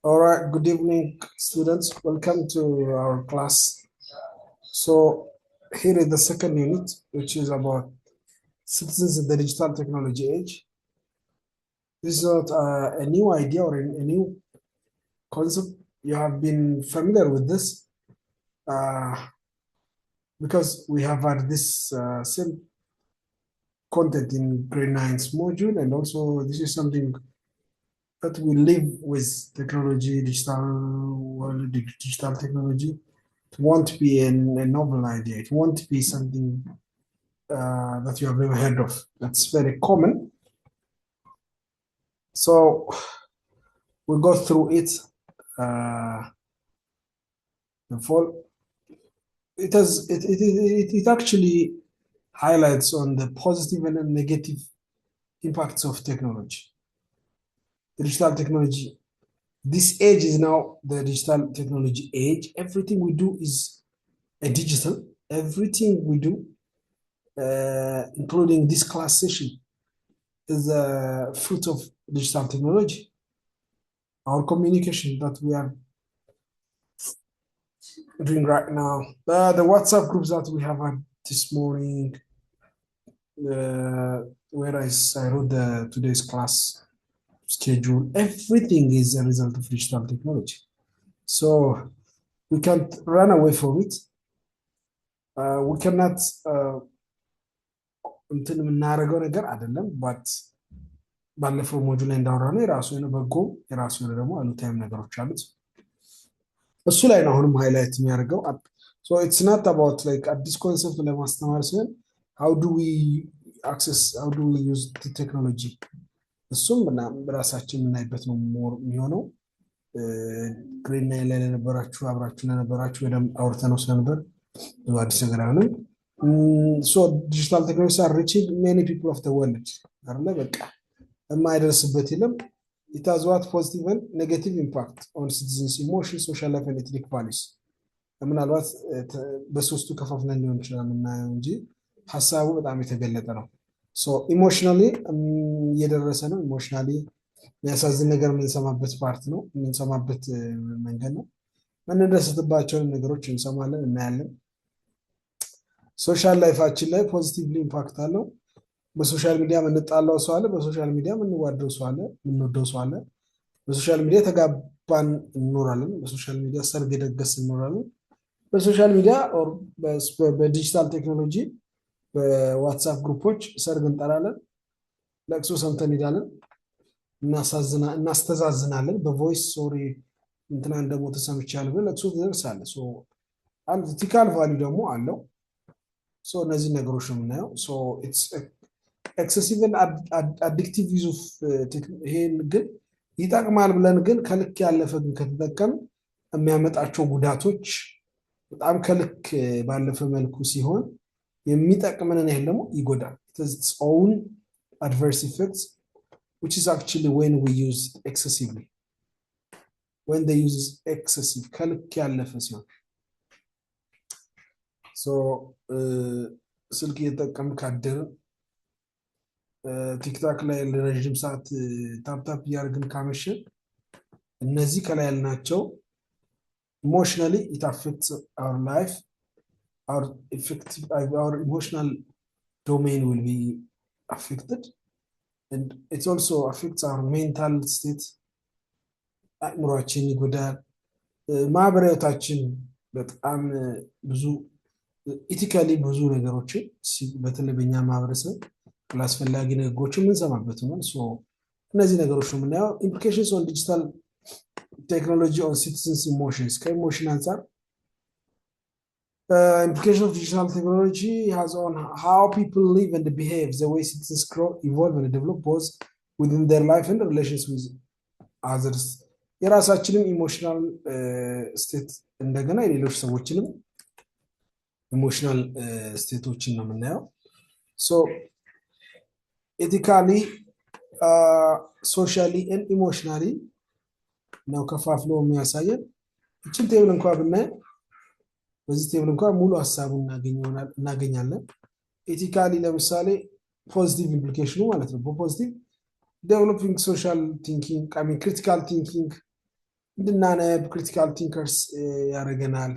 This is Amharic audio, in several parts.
All right, good evening, students. Welcome to our class. So here is the second unit, which is about citizens in the digital technology age. This is not a new idea or a new concept. You have been familiar with this because we have had this same content in grade 9's module, and also this is something that we live with technology, digital technology. It won't be a novel idea. It won't be something that you have never heard of. That's very common. So we'll go through it. The fall. It actually highlights on the positive and negative impacts of technology. Digital technology. This age is now the digital technology age. Everything we do is a digital. Everything we do, including this class session, is a fruit of digital technology. Our communication that we are doing right now, the WhatsApp groups that we have had this morning, where I wrote today's class schedule, everything is a result of digital technology. So we can't run away from it. We cannot እንትን የምናደርገው ነገር አይደለም ባት ባለፈው ሞጁል ላይ እንዳወራነው የራሱ የሆነ በጎ የራሱ የሆነ ደግሞ አሉታዊም ነገሮች አሉት። እሱ ላይ ነው አሁንም ሃይላይት የሚያደርገው። So it's not about like አዲስ ኮንሰፕት ለማስተማር ሲሆን how do we use the technology እሱም በራሳችን የምናይበት ነው የሚሆነው። ግሪን ላይ ለነበራችሁ አብራችሁ ለነበራችሁ ወደም አውርተነው ስለነበር ብዙ አዲስ ነገር አይሆንም። So digital technologies are reaching many people of the world. አይደለ በቃ የማይደርስበት የለም። It has what positive and negative impact on citizens' emotions, social life and ethnic values. ምናልባት በሶስቱ ከፋፍለን ሊሆን ይችላል የምናየው እንጂ ሀሳቡ በጣም የተገለጠ ነው። So emotionally እየደረሰ ነው። Emotionally የሚያሳዝን ነገር የምንሰማበት ፓርት ነው፣ የምንሰማበት መንገድ ነው። የምንደሰትባቸውን ነገሮች እንሰማለን፣ እናያለን። ሶሻል ላይፋችን ላይ ፖዚቲቭሊ ኢምፓክት አለው። በሶሻል ሚዲያ የምንጣላው ሰው አለ፣ በሶሻል ሚዲያ የምንዋደው ሰው አለ፣ የምንወደው ሰው አለ። በሶሻል ሚዲያ ተጋባን እንኖራለን፣ በሶሻል ሚዲያ ሰርግ የደገስ እንኖራለን። በሶሻል ሚዲያ በዲጂታል ቴክኖሎጂ በዋትስአፕ ግሩፖች ሰርግ እንጠራለን፣ ለቅሶ ሰምተን እንሄዳለን፣ እናስተዛዝናለን። በቮይስ ሶሪ እንትና እንደሞተ ሰምቻለሁ ብለህ ለቅሶ ትደርሳለህ። ሶ አንድ ኢቲካል ቫልዩ ደግሞ አለው። ሶ እነዚህ ነገሮች ነው የምናየው። ሶ ኢትስ ኤክሰሲቭ ኤንድ አዲክቲቭ ዩዝ ኦፍ ይሄን ግን ይጠቅማል ብለን ግን ከልክ ያለፈ ግን ከተጠቀም የሚያመጣቸው ጉዳቶች በጣም ከልክ ባለፈ መልኩ ሲሆን የሚጠቅመንን ያህል ደግሞ ይጎዳል። It has its own adverse effects, which is actually when we use it excessively. When they use excessive ከልክ ያለፈ ሲሆን ሶ ስልክ እየተጠቀም ካደረ ቲክታክ ላይ ለረጅም ሰዓት ታፕታፕ እያደረግን ካመሸ እነዚህ ከላይ ያልናቸው emotionally it affects our life, our emotional domain will be affected, and it also affects our mental state. አእምሮአችን ይጎዳል። ማህበራዊታችን በጣም ብዙ ኢቲካሊ ብዙ ነገሮችን በተለይ በእኛ ማህበረሰብ አላስፈላጊ ነገሮችን የምንሰማበት ነው። ሶ እነዚህ ነገሮች ነው የምናየው። ኢምፕሊኬሽንስ ኦን ዲጂታል ቴክኖሎጂ ኦን ሲቲዝንስ ኢሞሽንስ ከኢሞሽን አንጻር implication of digital technology has on how people live and behave, the way citizens grow, evolve and develop both within their life and relations with others. የራሳችንም ኢሞሽናል ስቴት እንደገና የሌሎች ሰዎችንም ኢሞሽናል ስቴቶችን ነው የምናየው። ሶ ኤቲካሊ ሶሻሊ ኤንድ ኢሞሽናሊ ነው ከፋፍሎ የሚያሳየን። እችን ቴብል እንኳን ብናይ በዚህ ቴብል እንኳን ሙሉ ሐሳቡን እናገኛለን። ኤቲካሊ ለምሳሌ ፖዚቲቭ ኢምፕሊኬሽኑ ማለት ነው። በፖዚቲቭ ዴቨሎፒንግ ሶሻል ቲንኪንግ፣ critical thinking, እንድናነብ ክሪቲካል ቲንከርስ ያደርገናል።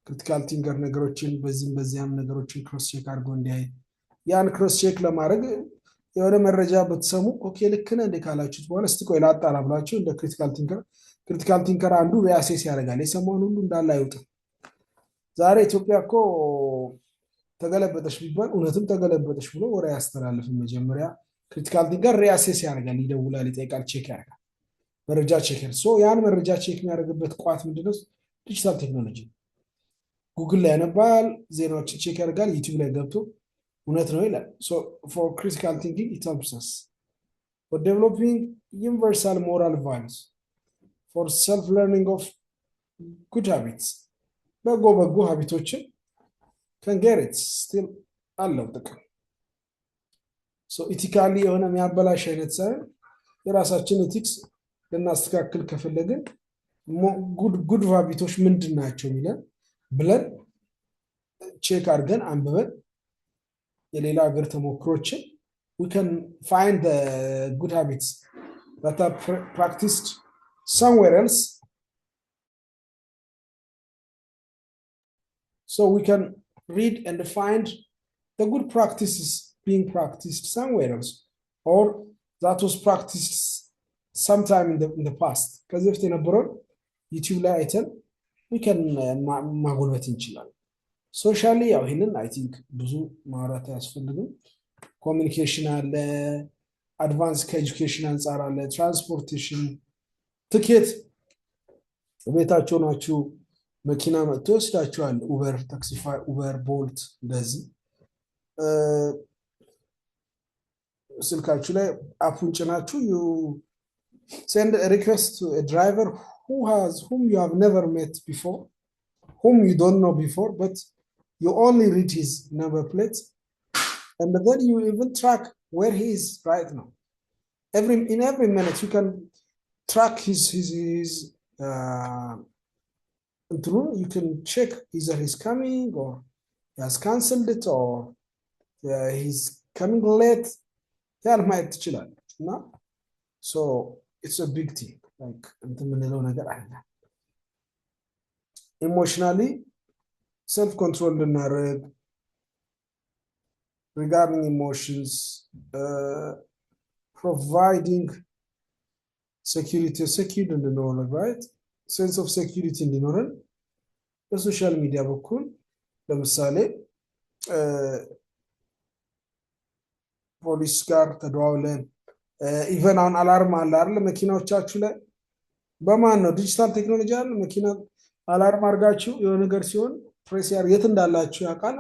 ክሪቲካል ቲንከር ነገሮችን በዚያም ነገሮችን ክሮስ ቼክ አድርጎ እንዲያይ ያን ክሮስ ቼክ ለማድረግ የሆነ መረጃ ብትሰሙ ኦኬ ልክ ነህ እንደ ካላችሁት በኋላ እስቲ ቆይ ላጣራ ብላችሁ እንደ ክሪቲካል ቲንከር አንዱ ሪአሴስ ያደርጋል። የሰማውን ሁሉ እንዳለ አይውጥም። ዛሬ ኢትዮጵያ እኮ ተገለበጠች ቢባል እውነትም ተገለበጠች ብሎ ወሬ አያስተላልፍም። መጀመሪያ ክሪቲካል ቲንከር ሪአሴስ ያደርጋል፣ ይደውላል፣ ይጠይቃል፣ ቼክ ያደርጋል፣ መረጃ ቼክ ያን መረጃ ቼክ የሚያደርግበት ቋት ምንድነው? ዲጂታል ቴክኖሎጂ። ጉግል ላይ ያነባል፣ ዜናዎችን ቼክ ያደርጋል፣ ዩቲዩብ ላይ ገብቶ እውነት ነው ይላል። ፎር ክሪቲካል ቲንኪንግ ኢት ሄልፕስ አስ ፎር ዴቨሎፒንግ ዩኒቨርሳል ሞራል ቫሉስ ፎር ሰልፍ ለርኒንግ ኦፍ ጉድ ሃቢትስ በጎ ሀቢቶችን ከንጌሬት ስቲል አለው ጥቅም። ኢቲካሊ የሆነ የሚያበላሽ አይነት ሳይሆን የራሳችን ኤቲክስ ልናስተካክል ከፈለግን ጉድ ሀቢቶች ምንድን ናቸው የሚለን ብለን ቼክ አድርገን አንብበን የሌላ ሀገር ተሞክሮችን we can find the good habits that are practiced somewhere else, so we can read and find the good practices being practiced somewhere else or that was practiced sometime in the past ከዚህ በፊት የነበረውን ዩቲዩብ ላይ አይተን we can ማጎልበት እንችላለን። ሶሻሊ ያው ይሄንን አይ ቲንክ ብዙ ማውራት አያስፈልግም። ኮሚኒኬሽን አለ፣ አድቫንስ ከኤጁኬሽን አንጻር አለ፣ ትራንስፖርቴሽን ትኬት ቤታቸው ናችሁ መኪና መጥቶ ይወስዳችኋል። ኡበር፣ ታክሲፋይ፣ ኡበር፣ ቦልት እንደዚህ ስልካችሁ ላይ አፑን ጭናችሁ you send a request to a driver whom you have never met before, whom you don't know before, but you only read his number plate, and then you even track where he is right now. In every minute you can track his you can check either he's coming or he has cancelled it or he's coming late. ያን ማየት ትችላለች እና so it's a big thing like እንትን የምንለው ነገር አለ። ኢሞሽናሊ self control ልናደርግ regarding emotions, providing security እንድንሆን right sense of security እንዲኖረን በሶሻል ሚዲያ በኩል ለምሳሌ ፖሊስ ጋር ተደዋውለን ኢቨን አሁን አላርም አለ አይደል መኪናዎቻችሁ ላይ በማን ነው ዲጂታል ቴክኖሎጂ አለ መኪና አላርም አድርጋችሁ የሆነ ነገር ሲሆን ፕሬስ ያር የት እንዳላችሁ ያውቃል።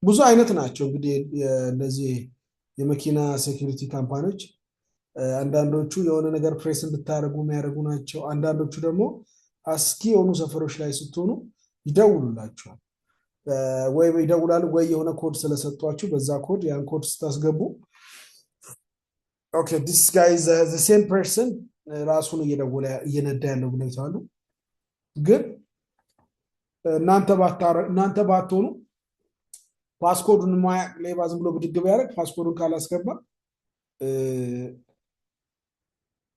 ብዙ አይነት ናቸው እንግዲህ እንደዚህ የመኪና ሴኩሪቲ ካምፓኒዎች። አንዳንዶቹ የሆነ ነገር ፕሬስ እንድታደርጉ የሚያደርጉ ናቸው። አንዳንዶቹ ደግሞ አስኪ የሆኑ ሰፈሮች ላይ ስትሆኑ ይደውሉላችኋል። ወይ ይደውላሉ ወይ የሆነ ኮድ ስለሰጧችሁ በዛ ኮድ ያን ኮድ ስታስገቡ ኦኬ this guy is the same person ራሱን እየነዳ ያለው ብለው ይታሉ። ግን እናንተ ባትሆኑ ፓስኮዱን ማያቅ ሌባ ዝም ብሎ ብድግ ቢያደርግ ፓስኮዱን ካላስገባ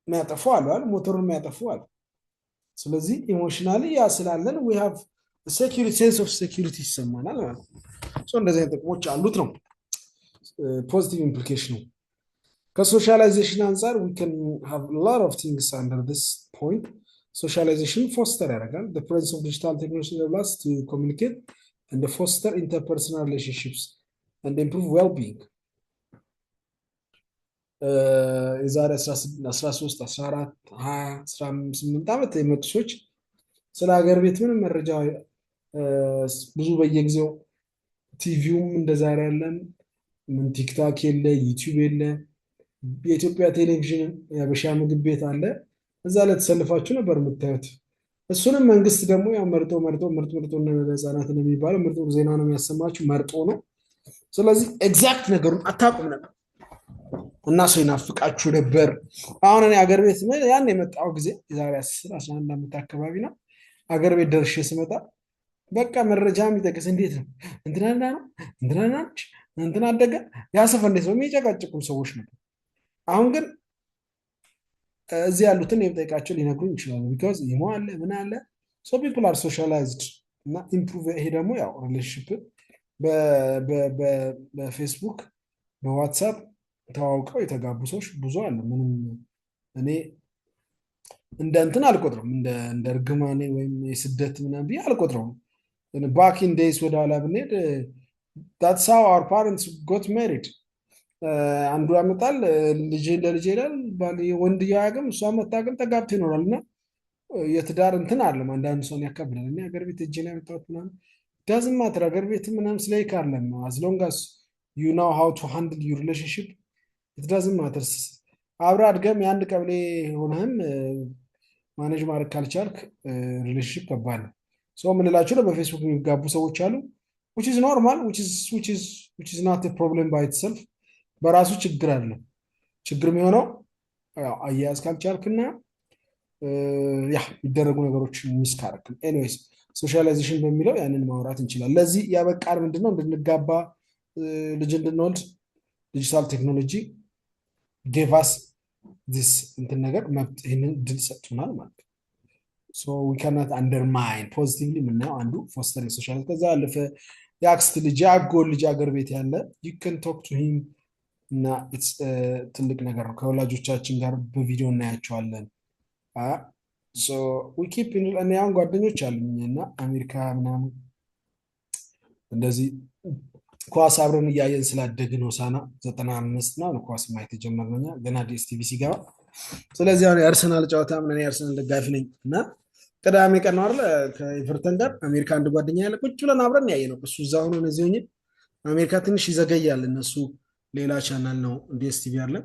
የሚያጠፋው አለ ሞተሩን የሚያጠፋው አለ። ስለዚህ ኢሞሽናሊ ያ ስላለን we have a security sense of security ይሰማናል ማለት ነው። እንደዚህ አይነት ጥቅሞች አሉት ነው ፖዚቲቭ ኢምፕሊኬሽኑ። ከሶሻላይዜሽን አንፃር we can have a lot of things under this point. Socialization foster ያደርጋል። The presence of digital technology allows us to communicate and foster interpersonal relationships and improve well-being. የዛሬ 13 14 20 18 ዓመት የመጡ ሰዎች ስለ ሀገር ቤት ምንም መረጃ ብዙ በየጊዜው ቲቪውም እንደዛሬ ያለን ምን ቲክታክ የለ ዩቲዩብ የለ የኢትዮጵያ ቴሌቪዥን ያበሻ ምግብ ቤት አለ እዛ ላይ ተሰልፋችሁ ነበር የምታዩት። እሱንም መንግስት ደግሞ ያው መርጦ ነው ለህፃናት ነው የሚባለው መርጦ ዜና ነው የሚያሰማችሁ መርጦ ነው። ስለዚህ ኤግዛክት ነገሩን አታውቁም ነበር እና ሰው ይናፍቃችሁ ነበር። አሁን እኔ ሀገር ቤት ያን የመጣው ጊዜ የዛሬ 11 ዓመት አካባቢ ነው ሀገር ቤት ደርሼ ስመጣ በቃ መረጃ የሚጠቅስ እንዴት ነው እንትና አደገ ያሰፈ እንዴት ነው የሚጨቃጭቁም ሰዎች ነበር። አሁን ግን እዚህ ያሉትን የጠይቃቸው ሊነግሩኝ ይችላሉ። ቢካዝ ኢሞ አለ ምን አለ ሶ ፒፕል አር ሶሻላይዝድ እና ኢምፕሩቭ። ይሄ ደግሞ ያው ሪሌሽንሽፕ በፌስቡክ በዋትሳፕ ተዋውቀው የተጋቡ ሰዎች ብዙ አሉ። ምንም እኔ እንደ እንትን አልቆጥረም፣ እንደ እርግማኔ ወይም የስደት ምናምን ብዬ አልቆጥረውም። ባክ ኢን ዴይስ ወደኋላ ብንሄድ that's how our parents got married። አንዱ ያመጣል ልጅ ለልጅ ይላል ወንድየው አያውቅም፣ እሷ መታቅም ተጋብቶ ይኖራል። እና የትዳር እንትን አለም አንዳንድ ሰውን ያካብላል። እኔ ሀገር ቤት እጅ ላይ ያመጣሁት ምናምን ዳዝንት ማተር። ሀገር ቤት ምናምን ስለይክ አለም ነው as long as you know how to handle your relationship it doesn't matter። አብረህ አድገም የአንድ ቀበሌ ሆነህም ማኔጅ ማድረግ ካልቻልክ ሪሌሽንሽፕ ከባድ ነው። ሰው የምንላቸው ነው በፌስቡክ የሚጋቡ ሰዎች አሉ which is normal which is not a problem by itself። በራሱ ችግር አለ። ችግር የሚሆነው አያያዝ ካልቻልክና ያ የሚደረጉ ነገሮች ሚስ ካረክ። ኤኒዌይስ ሶሻላይዜሽን በሚለው ያንን ማውራት እንችላለን። ለዚህ ያበቃን ምንድነው? እንድንጋባ ልጅ እንድንወልድ ዲጂታል ቴክኖሎጂ ጌቫስ ዲስ እንትን ነገር መብት ይህንን ድል ሰጥቶናል ማለት ነው። ሶ ዊ ካናት አንደርማይን ፖዚቲቭሊ የምናየው አንዱ ፎስተሪንግ ሶሻል። ከዛ ያለፈ የአክስት ልጅ የአጎት ልጅ አገር ቤት ያለ ዩ ካን ቶክ ቱ ሂም እና ትልቅ ነገር ነው። ከወላጆቻችን ጋር በቪዲዮ እናያቸዋለን። ዊኪፕ እኔ አሁን ጓደኞች አሉኝ እና አሜሪካ ምናምን እንደዚህ ኳስ አብረን እያየን ስላደግን ሆሳና 95 ነው ኳስ ማየት የጀመርነው እኛ ገና ዲኤስቲቪ ሲገባ። ስለዚህ አሁን የአርሰናል ጨዋታ ምን የአርሰናል ደጋፊ ነኝ እና ቅዳሜ ቀን ነው አይደል ከኤቨርተን ጋር አሜሪካ አንድ ጓደኛ ያለ ቁጭ ብለን አብረን ያየ ነው። እሱ እዛ ሆኖ እነዚህ ሆኜ አሜሪካ ትንሽ ይዘገያል፣ እነሱ ሌላ ቻናል ነው ዲኤስቲቪ አለ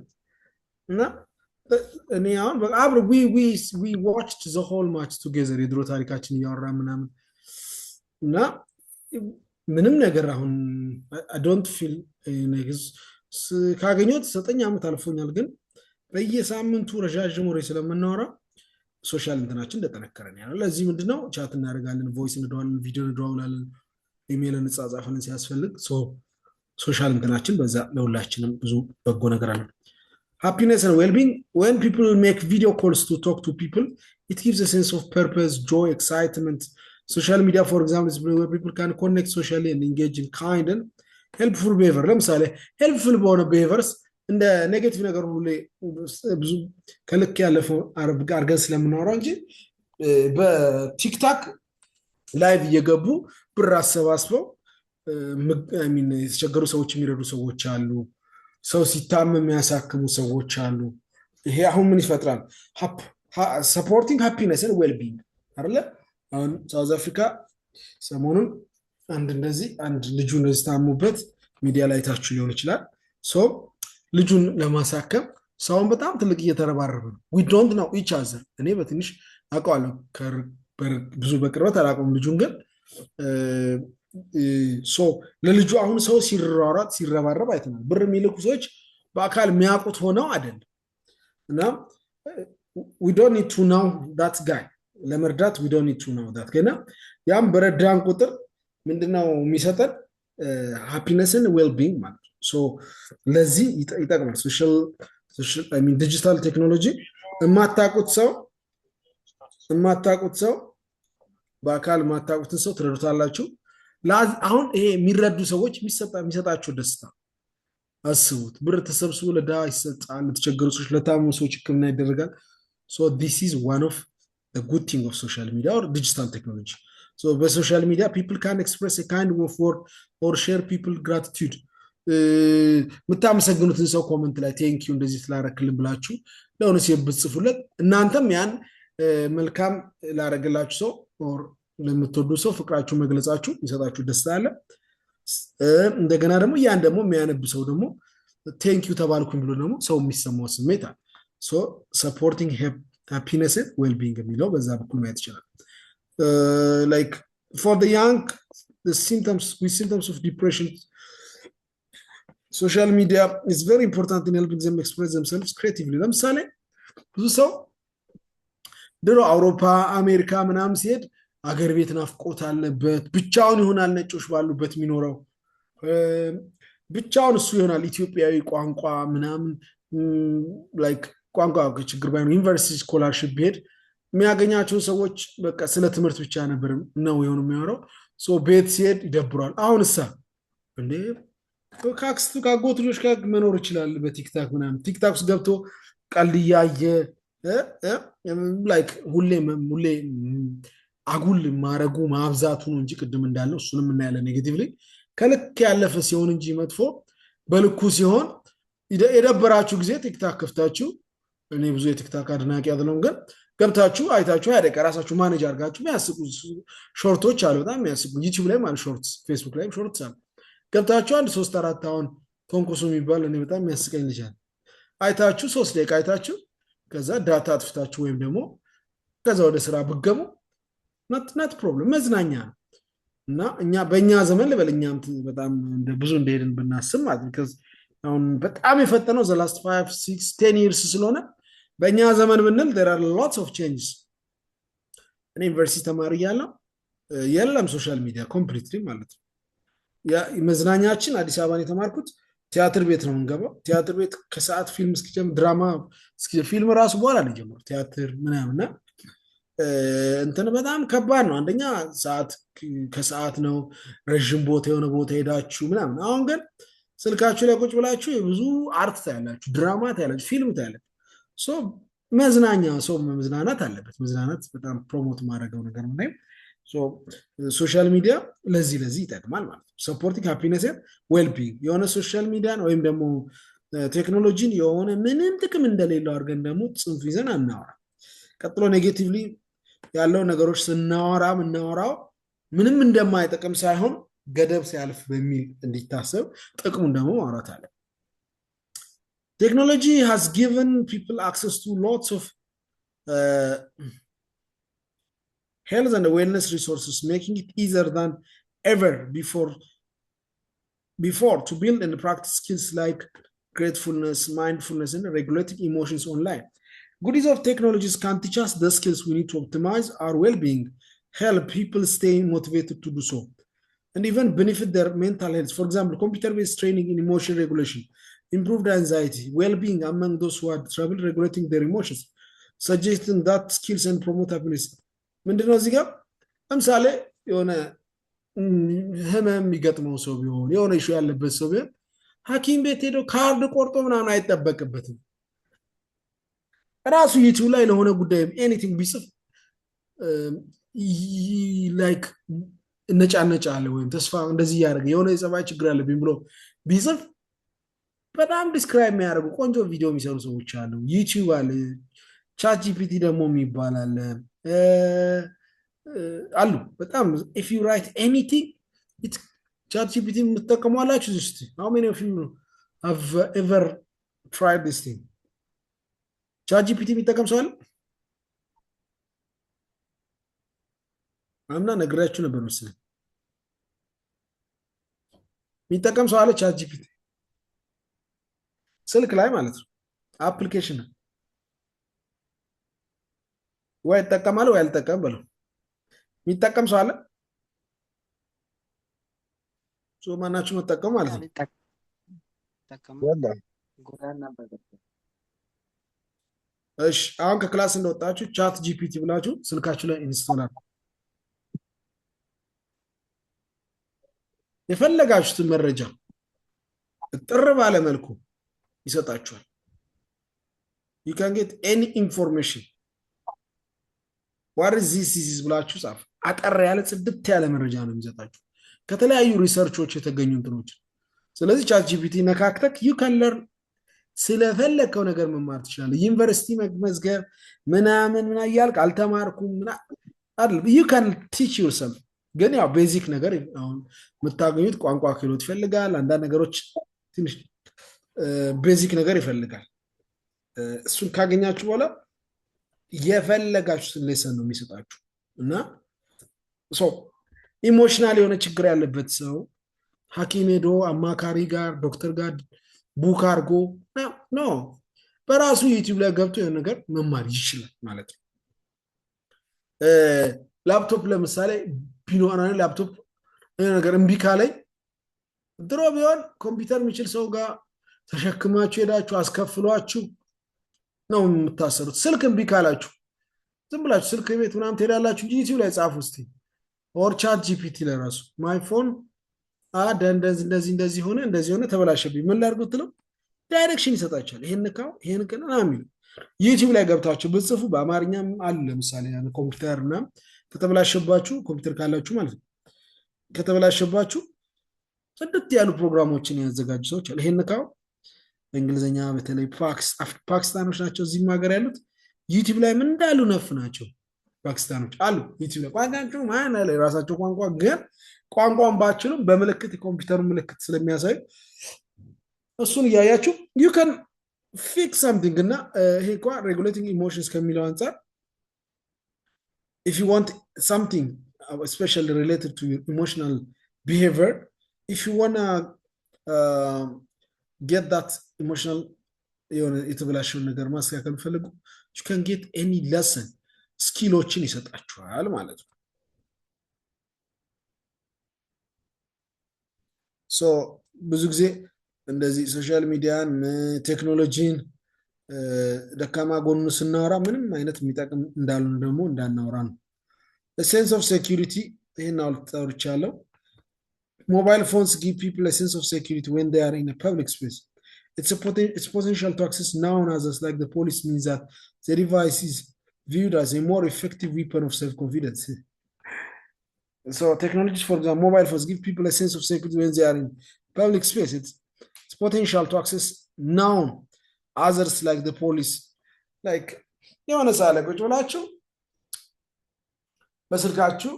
እና እኔ አሁን አብረ ዊ ዋችድ ዘ ሆል ማች ቱጌዘር የድሮ ታሪካችን እያወራ ምናምን እና ምንም ነገር አሁን አይ ዶንት ፊል ካገኘሁት 9 ዓመት አልፎኛል። ግን በየሳምንቱ ረዣዥም ወሬ ስለምናወራ ሶሻል እንትናችን እንደጠነከረን ያለው ለዚህ ምንድነው ቻት እናደርጋለን፣ ቮይስ እንደዋለን፣ ቪዲዮ እንደዋውላለን፣ ኢሜል እንጻጻፋለን ሲያስፈልግ። ሶሻል እንትናችን በዛ ለሁላችንም ብዙ በጎ ነገር አለ። happiness and well-being when people make video calls to talk to people it gives a sense of purpose, joy, excitement. Social media for example is where people can connect socially and engage in kind and helpful behavior። ለምሳሌ helpful በሆነ behaviors እንደ ኔጌቲቭ ነገር ሁሉ ብዙ ከልክ ያለፈው አርገን ስለምናወራው እንጂ በቲክታክ ላይቭ እየገቡ ብር አሰባስበው የተቸገሩ ሰዎች የሚረዱ ሰዎች አሉ። ሰው ሲታመም የሚያሳክሙ ሰዎች አሉ። ይሄ አሁን ምን ይፈጥራል? ሰፖርቲንግ ሃፒነስ ኤንድ ዌል ቢንግ አይደለ? አሁን ሳውዝ አፍሪካ ሰሞኑን አንድ ልጁ እንደዚህ ታሙበት ሚዲያ ላይ ታችሁ ሊሆን ይችላል። ልጁን ለማሳከም ሰውን በጣም ትልቅ እየተረባረበ ነው። ዊ ዶንት ኖው ኢች አዘር። እኔ በትንሽ አውቀዋለሁ፣ ብዙ በቅርበት አላውቀውም ልጁን ግን ለልጁ አሁን ሰው ሲሯሯጥ ሲረባረብ አይተናል። ብር የሚልኩ ሰዎች በአካል የሚያውቁት ሆነው አይደለም እና we don't need to know that guy ለመርዳት we don't need to know that ገና ያም በረዳን ቁጥር ምንድነው የሚሰጠን ሃፒነስን ዌል ቢንግ ማለት ነው። ለዚህ ይጠቅማል ሶሻል ዲጂታል ቴክኖሎጂ። የማታውቁት ሰው በአካል የማታውቁትን ሰው ትረዱታላችሁ። አሁን ይሄ የሚረዱ ሰዎች የሚሰጣቸው ደስታ አስቡት። ብር ተሰብስቦ ለድሃ ይሰጣል፣ ለተቸገሩ ሰዎች ለታመሙ ሰዎች ሕክምና ይደረጋል። this is one of the good thing of social media or digital technology. በሶሻል ሚዲያ people can express a kind of word or share people gratitude። የምታመሰግኑትን ሰው ኮመንት ላይ ቴንክ ዩ እንደዚህ ስላረክልን ብላችሁ ለሆነ ሰው ብትጽፉለት እናንተም ያን መልካም ላረገላችሁ ሰው or ለምትወዱ ሰው ፍቅራችሁ መግለጻችሁ ይሰጣችሁ ደስታ አለ። እንደገና ደግሞ ያን ደግሞ የሚያነብ ሰው ደግሞ ቴንክ ዩ ተባልኩኝ ብሎ ደግሞ ሰው የሚሰማው ስሜት አለ። supporting happiness and well-being የሚለው በዛ በኩል ማየት ይችላል። like for the young the symptoms of depression social media is very important in helping them express themselves creatively። ለምሳሌ ብዙ ሰው ድሮ አውሮፓ አሜሪካ ምናምን ሲሄድ አገር ቤት ናፍቆት አለበት፣ ብቻውን ይሆናል ነጮች ባሉበት የሚኖረው ብቻውን እሱ ይሆናል ኢትዮጵያዊ ቋንቋ ምናምን like ቋንቋ ችግር ባይኖር ዩኒቨርሲቲ ስኮላርሽፕ ቢሄድ የሚያገኛቸው ሰዎች በቃ ስለ ትምህርት ብቻ ነበር ነው የሆኑ የሚያወራው። ቤት ሲሄድ ይደብሯል። አሁን እሳ እንዴ ከአክስቱ ከአጎት ልጆች ጋር መኖር ይችላል በቲክታክ ምናምን። ቲክታክ ውስጥ ገብቶ ቀልድ እያየ ላይክ ሁሌ አጉል ማረጉ ማብዛቱ ነው እንጂ ቅድም እንዳለው እሱንም እናያለን ኔጌቲቭሊ ከልክ ያለፈ ሲሆን እንጂ መጥፎ በልኩ ሲሆን የደበራችሁ ጊዜ ቲክታክ ከፍታችሁ እኔ ብዙ የቲክታክ አድናቂ አይደለሁም፣ ግን ገብታችሁ አይታችሁ ያደቀ ራሳችሁ ማኔጅ አድርጋችሁ የሚያስቁ ሾርቶች አሉ። በጣም የሚያስቁ ዩቲዩብ ላይ ማለት ሾርትስ፣ ፌስቡክ ላይ ሾርትስ አሉ። ገብታችሁ አንድ 3-4 አሁን ቶንኮሱ የሚባል እኔ በጣም የሚያስቀኝ ልጅ አለ። አይታችሁ 3 ደቂቃ አይታችሁ ከዛ ዳታ አጥፍታችሁ ወይም ደግሞ ከዛ ወደ ስራ ብገሙ ናት ፕሮብለም መዝናኛ ነው። እና እኛ በእኛ ዘመን ልበል እኛም በጣም ብዙ እንደሄድን ብናስብ ማለት ነው። አሁን በጣም የፈጠነው ዘ ላስት 5 6 10 ይርስ ስለሆነ በእኛ ዘመን ብንል there are lots of changes። እኔ ዩኒቨርሲቲ ተማሪ እያለሁ የለም ሶሻል ሚዲያ ኮምፕሊትሊ ማለት ነው። መዝናኛችን አዲስ አበባን የተማርኩት ቲያትር ቤት ነው የምንገባው። ቲያትር ቤት ከሰዓት ፊልም እስኪጀምር ድራማ ፊልም ራሱ በኋላ ነው የጀመረው ቲያትር ምናምንና እንትን በጣም ከባድ ነው። አንደኛ ሰዓት ከሰዓት ነው፣ ረዥም ቦታ የሆነ ቦታ ሄዳችሁ ምናምን። አሁን ግን ስልካችሁ ላይ ቁጭ ብላችሁ ብዙ አርት ታያላችሁ፣ ድራማ ታያላችሁ፣ ፊልም ታያላችሁ። መዝናኛ ሰው መዝናናት አለበት። መዝናናት በጣም ፕሮሞት ማድረገው ነገር ነው። ሶሻል ሚዲያ ለዚህ ይጠቅማል ማለት ነው። ሰፖርቲንግ ሃፒነስ ዌልቢንግ የሆነ ሶሻል ሚዲያን ወይም ደግሞ ቴክኖሎጂን የሆነ ምንም ጥቅም እንደሌለው አድርገን ደግሞ ጽንፍ ይዘን አናወራ። ቀጥሎ ኔጌቲቭሊ ያለው ነገሮች ስናወራው ምንም እንደማይጠቅም ሳይሆን ገደብ ሲያልፍ በሚል እንዲታሰብ ጥቅሙን ደግሞ ማውራት አለ። Technology has given people access to lots of health and wellness resources, making it easier than ever before to build and practice skills like gratefulness, mindfulness, and regulating emotions online. Good use of technologies can teach us the skills we need to optimize our well-being, help people stay motivated to do so, and even benefit their mental health. For example, computer-based training in emotion regulation, improved anxiety, well-being among those who had trouble regulating their emotions, suggesting that skills and promote happiness. ምንድነው እዚህ ጋር ለምሳሌ የሆነ ህመም የሚገጥመው ሰው ቢሆን የሆነ ኢሹ ያለበት ሰው ቢሆን ሐኪም ቤት ሄዶ ካርድ ቆርጦ ምናምን አይጠበቅበትም። ራሱ ዩቲዩብ ላይ ለሆነ ጉዳይ ኤኒቲንግ ቢጽፍ ላይክ እነጫነጫለ ወይም ተስፋ እንደዚህ ያደርግ የሆነ የጸባይ ችግር አለብኝ ብሎ ቢጽፍ በጣም ዲስክራይብ የሚያደርጉ ቆንጆ ቪዲዮ የሚሰሩ ሰዎች አሉ። ዩቲዩብ አለ፣ ቻት ጂፒቲ ደግሞ የሚባል አለ አሉ በጣም if you write anything it ቻት ጂፒቲ የምትጠቀሙ አላችሁ? እስቲ how many of you have ever tried this thing? ቻት ጂፒቲ የሚጠቀም ሰው አለ? አምና ነግራችሁ ነበር መሰለኝ። የሚጠቀም ሰው አለ ቻት ጂፒቲ ስልክ ላይ ማለት ነው። አፕሊኬሽን ወይ ይጠቀማል ወይ አልጠቀም ብለው የሚጠቀም ሰው አለ? ማናችሁ መጠቀም ማለት ነው። እሺ አሁን ከክላስ እንደወጣችሁ ቻት ጂፒቲ ብላችሁ ስልካችሁ ላይ ኢንስቶል አድርጉ። የፈለጋችሁትን መረጃ ጥር ባለ መልኩ ይሰጣችኋል። you can get any information what is this ብላችሁ ጻፉ። አጠር ያለ ጽድት ያለ መረጃ ነው የሚሰጣችሁ ከተለያዩ ሪሰርቾች የተገኙ እንትኖች። ስለዚህ ቻት ጂፒቲ ነካክተክ you can learn ስለፈለከው ነገር መማር ትችላለህ። ዩኒቨርሲቲ መዝገብ ምናምን እያልክ አልተማርኩም አይደል? you can teach yourself ግን ያው ቤዚክ ነገር አሁን የምታገኙት ቋንቋ ክህሎት ይፈልጋል። አንዳንድ ነገሮች ትንሽ ቤዚክ ነገር ይፈልጋል። እሱን ካገኛችሁ በኋላ የፈለጋችሁትን ሌሰን ነው የሚሰጣችሁ። እና ኢሞሽናል የሆነ ችግር ያለበት ሰው ሐኪም ሄዶ አማካሪ ጋር ዶክተር ጋር ቡክ አድርጎ ኖ በራሱ ዩቲዩብ ላይ ገብቶ የሆነ ነገር መማር ይችላል ማለት ነው። ላፕቶፕ ለምሳሌ ቢኖር ላፕቶፕ ነገር እምቢ ካለኝ ድሮ ቢሆን ኮምፒውተር የሚችል ሰው ጋር ተሸክማችሁ ሄዳችሁ አስከፍሏችሁ ነው የምታሰሩት። ስልክ እምቢ ካላችሁ ዝም ብላችሁ ስልክ ቤት ምናምን ትሄዳላችሁ እንጂ ዩቲዩብ ላይ ጻፉ እስቲ ኦር ቻት ጂፒቲ ለራሱ ማይ ፎን እንደዚህ እንደዚህ እንደዚህ ሆነ እንደዚህ ሆነ ተበላሸብኝ ምን ላድርጉት ነው ዳይሬክሽን ይሰጣቸዋል። ይሄን ንካው ይሄን ግን የሚሉ ዩቲዩብ ላይ ገብታችሁ ብጽፉ በአማርኛም አለ። ለምሳሌ ኮምፒውተር እና ከተበላሸባችሁ ኮምፒውተር ካላችሁ ማለት ነው ከተበላሸባችሁ ጽድት ያሉ ፕሮግራሞችን ያዘጋጁ ሰዎች አሉ። ይሄን ንካው በእንግሊዝኛ በተለይ ፓኪስታኖች ናቸው እዚህም ሀገር ያሉት ዩቲዩብ ላይ ምን እንዳሉ ነፍ ናቸው ፓኪስታኖች አሉ ዩቲዩብ ላይ ቋንቋቸው ማን አለ የራሳቸው ቋንቋ ግን ቋንቋን ባችሉም በምልክት የኮምፒውተሩ ምልክት ስለሚያሳይ እሱን እያያችሁ you can fix something እና ይሄ እንኳ regulating emotions ከሚለው አንፃር if you want something especially related to your emotional behavior if you wanna get that emotional የሆነ የተበላሸውን ነገር ማስተካከል ፈልጉ you can get any lesson ስኪሎችን ይሰጣችኋል ማለት ነው። ሶ ብዙ ጊዜ እንደዚህ ሶሻል ሚዲያን ቴክኖሎጂን ደካማ ጎኑ ስናወራ ምንም አይነት የሚጠቅም እንዳልሆነ ደግሞ እንዳናወራ ነው። ሴንስ ኦፍ ሴኪሪቲ ይሄን አውርቻለሁ። Mobile phones give people a sense of security when they are in a public space. Its potential to access known others like the police means that the device is viewed as a more effective weapon of self-confidence. So technologies, for example, mobile phones give people a sense of security when they are in public space. It's potential to access known others like the police. Like, የሆነ ሳለ ቁጭ ብላችሁ በስልካችሁ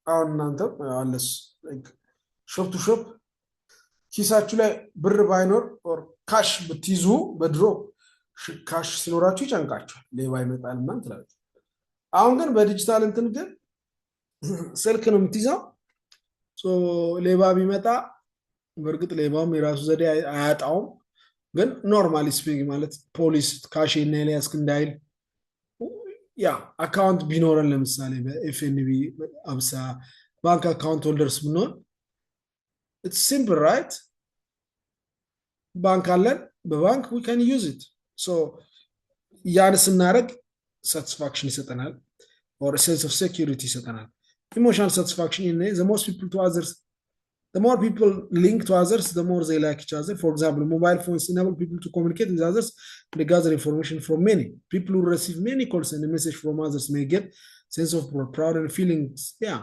አሁን እናንተ አለስ ሾፕ ቱ ሾፕ ኪሳችሁ ላይ ብር ባይኖር ኦር ካሽ ብትይዙ በድሮ ካሽ ሲኖራችሁ ይጨንቃችኋል ሌባ ይመጣል ማለት ነው። አሁን ግን በዲጂታል እንትን ግን ስልክ ነው የምትይዘው ሶ ሌባ ቢመጣ በእርግጥ ሌባውም የራሱ ዘዴ አያጣውም ግን ኖርማሊ ስፒኪንግ ማለት ፖሊስ ካሽ እና ኤልያስክ እንዳይል ያ አካውንት ቢኖረን ለምሳሌ በኤፍኤንቢ አብሳ ባንክ አካውንት ሆልደርስ ብንሆን it's simple right ባንክ አለን በባንክ we can use it so ያን ስናደርግ satisfaction ይሰጠናል or a sense of security ይሰጠናል። emotional satisfaction in the most people to others the more people link to others the more they like each other. For example, mobile phones enable people to communicate with others and gather information from many people who receive many calls and a message from others may get sense of proud and feelings yeah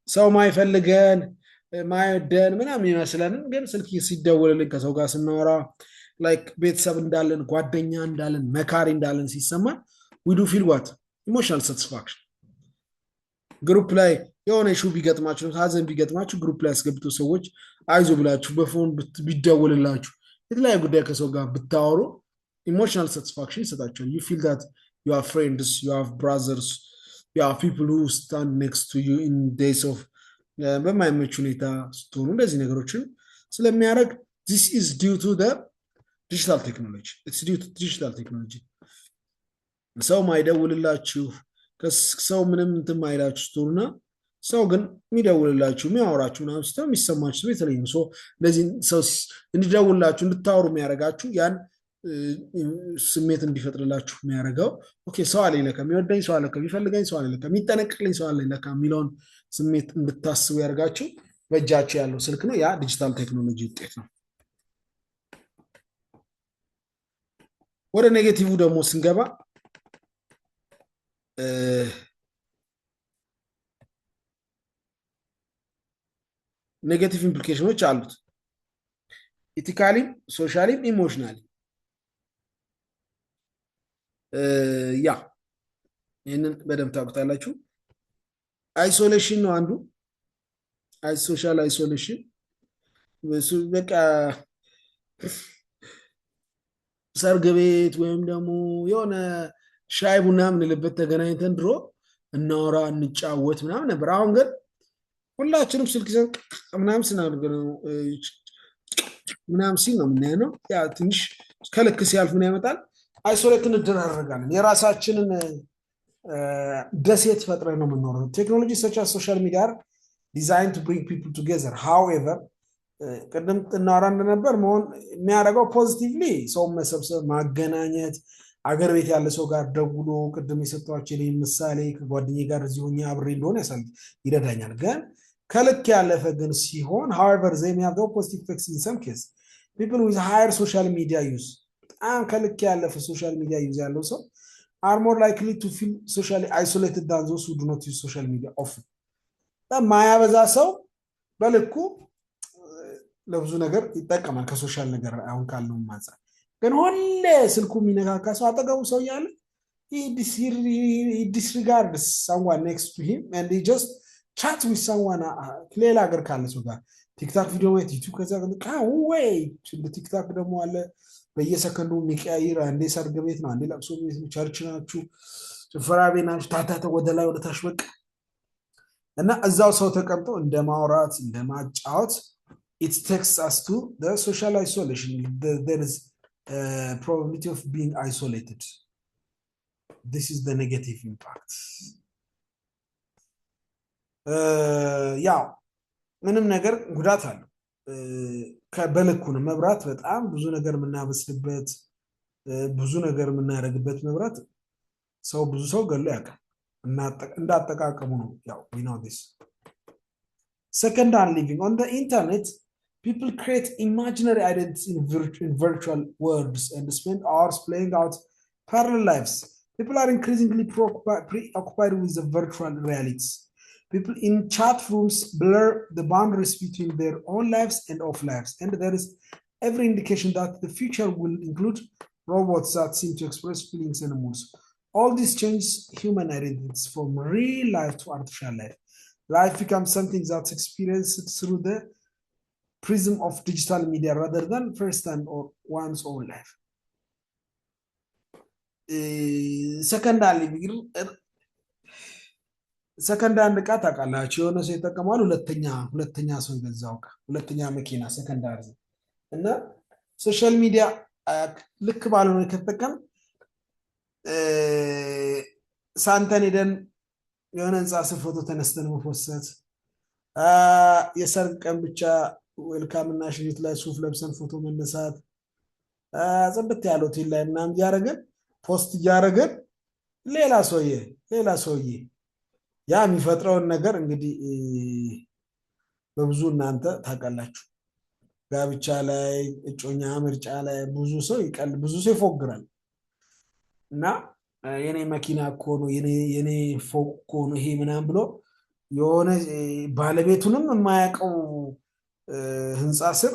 so ማይፈልገን ማይወደን ምናምን ይመስለንን ግን ስልክ ሲደወልልን ከሰው ጋር ስናወራ ላይክ ቤተሰብ እንዳለን ጓደኛ እንዳለን መካሪ እንዳለን ሲሰማን we do feel what emotional satisfaction ግሩፕ ላይ የሆነ ሹ ቢገጥማችሁ ሀዘን ቢገጥማችሁ ግሩፕ ላይ አስገብቶ ሰዎች አይዞ ብላችሁ በፎን ቢደወልላችሁ የተለያየ ጉዳይ ከሰው ጋር ብታወሩ ኢሞሽናል ሳቲስፋክሽን ይሰጣችኋል። you feel that you have friends you have brothers you have people who stand next to you in days of በማይመች ሁኔታ ስትሆኑ እንደዚህ ነገሮችን ስለሚያደርግ this is due to the digital technology it's due to digital technology ሰው ማይደውልላችሁ ከሰው ምንም እንትን ማይላችሁ ስትሆኑና ሰው ግን የሚደውልላችሁ የሚያወራችሁ ነው ሲስተም የሚሰማችሁ በተለይ ነው ለዚህ ሰው እንዲደውልላችሁ እንድታወሩ የሚያረጋችሁ ያን ስሜት እንዲፈጥርላችሁ የሚያረጋው ኦኬ ሰው አለኝ ለካ የሚወደኝ ሰው አለ ለካ የሚፈልገኝ ሰው አለ ለካ የሚጠነቅቅልኝ ሰው አለ ለካ የሚለውን ስሜት እንድታስቡ ያርጋችሁ በእጃችሁ ያለው ስልክ ነው ያ ዲጂታል ቴክኖሎጂ ውጤት ነው። ወደ ኔጌቲቭ ደግሞ ስንገባ ኔጌቲቭ ኢምፕሊኬሽኖች አሉት ኢቲካሊ ሶሻሊ ኢሞሽናሊ ያ ይሄንን በደንብ ታውቁታላችሁ። አይሶሌሽን ነው አንዱ ሶሻል አይሶሌሽን በቃ ሰርግ ቤት ወይም ደግሞ የሆነ ሻይ ቡና ምንልበት ተገናኝተን ድሮ እናወራ እንጫወት ምናምን ነበር። አሁን ግን ሁላችንም ስልክ ይዘን ምናምን ስናደርግ ነው ምናምን ሲል ነው የምናየው። ያ ትንሽ ከልክ ሲያልፍ ምን ያመጣል አይሶሌት እንደራረጋለን የራሳችንን ደሴት ፈጥረን ነው የምንኖረው። ቴክኖሎጂ such as social media are designed to bring people together. However, ቅድም እናወራ እንደነበር መሆን የሚያደርገው ፖዚቲቭሊ ሰው መሰብሰብ፣ ማገናኘት፣ አገር ቤት ያለ ሰው ጋር ደውሎ ቅድም የሰጠኋቸው የኔ ምሳሌ ከጓደኛዬ ጋር እዚህ ሆኜ አብሬ እንደሆነ ይረዳኛል። ግን ከልክ ያለፈ ግን ሲሆን however they may have the opposite effects in some case people with higher social media use በጣም ከልክ ያለፈ ሶሻል ሚዲያ ዩዝ ያለው ሰው are more likely to feel socially isolated than those who do not use social media often። ማያበዛ ሰው በልኩ ለብዙ ነገር ይጠቀማል ከሶሻል ነገር አሁን ካለው አንፃር። ግን ሁሌ ስልኩ የሚነካካ ሰው አጠገቡ ሰው ያለ he disregards someone next to him and he just chat with someone ሌላ ሀገር ካለ ሰው ጋር ቲክታክ ቪዲዮ ወይ ዩቲዩብ ከዛ ወይ ቲክታክ ደግሞ አለ በየሰከንዱ የሚቀያይር አንዴ ሰርግ ቤት ነው፣ አንዴ ለቅሶ ቤት ነው፣ ቸርች ናችሁ፣ ጭፈራ ቤት ናችሁ፣ ታታተ ወደ ላይ ወደ ታች በቃ እና እዛው ሰው ተቀምጦ እንደማውራት እንደማጫወት it takes us to the social isolation. There is a probability of being isolated. This is the negative impact. ያው ምንም ነገር ጉዳት አለው። ከበልኩ ነው መብራት በጣም ብዙ ነገር የምናበስልበት ብዙ ነገር የምናደርግበት መብራት ሰው ብዙ ሰው ገሎ ያውቃል። እንዳጠቃቀሙ ነው ያው we know this. Second, on living on the internet, people create imaginary identities in virtual worlds and spend hours playing out parallel lives. People are increasingly preoccupied with the virtual realities. People in chat rooms blur the boundaries between their own lives and off lives, and there is every indication that the future will include robots that seem to express feelings and moods. All this changes human identities from real life to artificial life. Life becomes something that's experienced through the prism of digital media rather than first-hand or one's own life. ሰከንድ አንድ ዕቃ ታውቃላችሁ፣ የሆነ ሰው ይጠቀማል፣ ሁለተኛ ሰው ይገዛው ዕቃ፣ ሁለተኛ መኪና ሰከንድ አርዝ እና ሶሻል ሚዲያ ልክ ባልሆነ ከተጠቀም ሳንተን ሄደን የሆነ ህንፃ ስር ፎቶ ተነስተን መፎሰት፣ የሰርግ ቀን ብቻ ዌልካም እና ሽኝት ላይ ሱፍ ለብሰን ፎቶ መነሳት፣ ጽድት ያለ ሆቴል ላይ ምናምን እያደረግን ፖስት እያደረግን ሌላ ሰውዬ ያ የሚፈጥረውን ነገር እንግዲህ በብዙ እናንተ ታውቃላችሁ። ጋብቻ ላይ እጮኛ ምርጫ ላይ ብዙ ሰው ይፎግራል እና የኔ መኪና እኮ ነው የኔ ፎቅ እኮ ነው ይሄ ምናምን ብሎ የሆነ ባለቤቱንም የማያውቀው ህንፃ ስር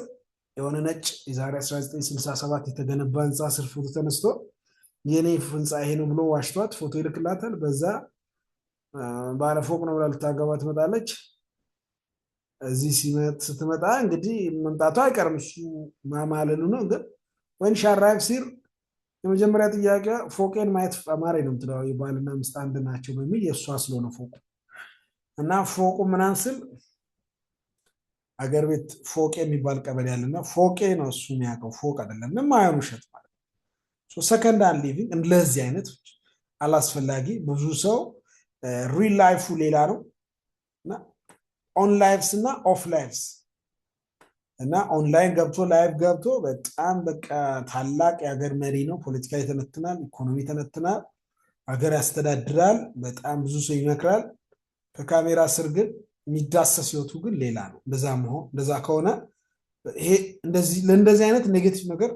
የሆነ ነጭ የዛሬ 1967 የተገነባ ህንፃ ስር ፎቶ ተነስቶ የኔ ህንፃ ይሄ ነው ብሎ ዋሽቷት ፎቶ ይልክላታል። በዛ ባለፎቅ ነው ብላ ልታገባ ትመጣለች። እዚህ ስትመጣ እንግዲህ መምጣቷ አይቀርም እሱ ማማለሉ ነው። ግን ወን ሻራክ ሲር የመጀመሪያ ጥያቄ ፎቄን ማየት አማረኝ ነው የምትለው። የባልና ሚስት አንድ ናቸው በሚል የእሷ ስለሆነ ፎቁ እና ፎቁ ምናምን ስል አገር ቤት ፎቄ የሚባል ቀበሌ ያለና ፎቄ ነው እሱ የሚያውቀው ፎቅ አይደለም። ምንም አይሆን ውሸት ማለት ነው። ሰከንድ ሃንድ ሊቪንግ እንደዚህ አይነት አላስፈላጊ ብዙ ሰው ሪል ላይፉ ሌላ ነው እና ኦን ላይፍስ እና ኦፍ ላይፍስ እና ኦንላይን ገብቶ ላይቭ ገብቶ በጣም በቃ ታላቅ የሀገር መሪ ነው። ፖለቲካ ይተነትናል፣ ኢኮኖሚ ይተነትናል፣ ሀገር ያስተዳድራል፣ በጣም ብዙ ሰው ይመክራል። ከካሜራ ስር ግን የሚዳሰስ ህይወቱ ግን ሌላ ነው። እንደዛ ከሆነ ይሄ ለእንደዚህ አይነት ኔጌቲቭ ነገር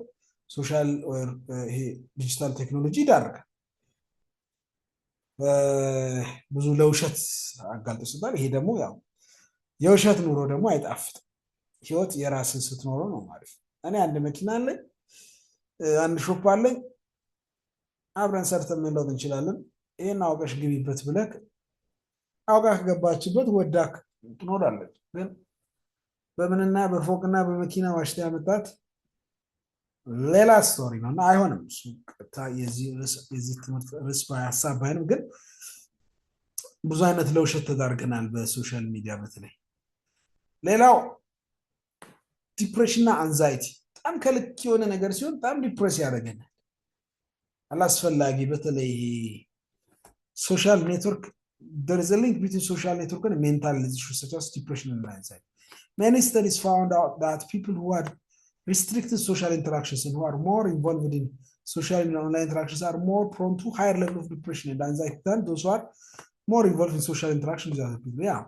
ሶሻል ይሄ ዲጂታል ቴክኖሎጂ ይዳርጋል። ብዙ ለውሸት አጋልጦ ይሰጣል። ይሄ ደግሞ ያው የውሸት ኑሮ ደግሞ አይጣፍጥም። ህይወት የራስን ስትኖረው ነው ማለት ነው። እኔ አንድ መኪና አለኝ፣ አንድ ሾፕ አለኝ፣ አብረን ሰርተን መለወጥ እንችላለን። ይሄን አውቀሽ ግቢበት ብለህ አውቃ ከገባችበት ወዳክ ትኖራለች። ግን በምንና በፎቅና በመኪና ዋሽታ ያመጣት ሌላ ስቶሪ ነው እና አይሆንም። እሱ የዚህ ትምህርት ርዕስ ሀሳብ ባይንም ግን ብዙ አይነት ለውሸት ተዳርገናል በሶሻል ሚዲያ በተለይ። ሌላው ዲፕሬሽን እና አንዛይቲ በጣም ከልክ የሆነ ነገር ሲሆን በጣም ዲፕሬስ ያደርገናል። አላስፈላጊ በተለይ ሶሻል ኔትወርክ there is a link between social network and mental issues such as depression and anxiety. Many studies found out that people who had restricted social interactions and who are more involved in social and online interactions are more prone to higher level of depression and anxiety than those who are more involved in social interaction with other people. Yeah.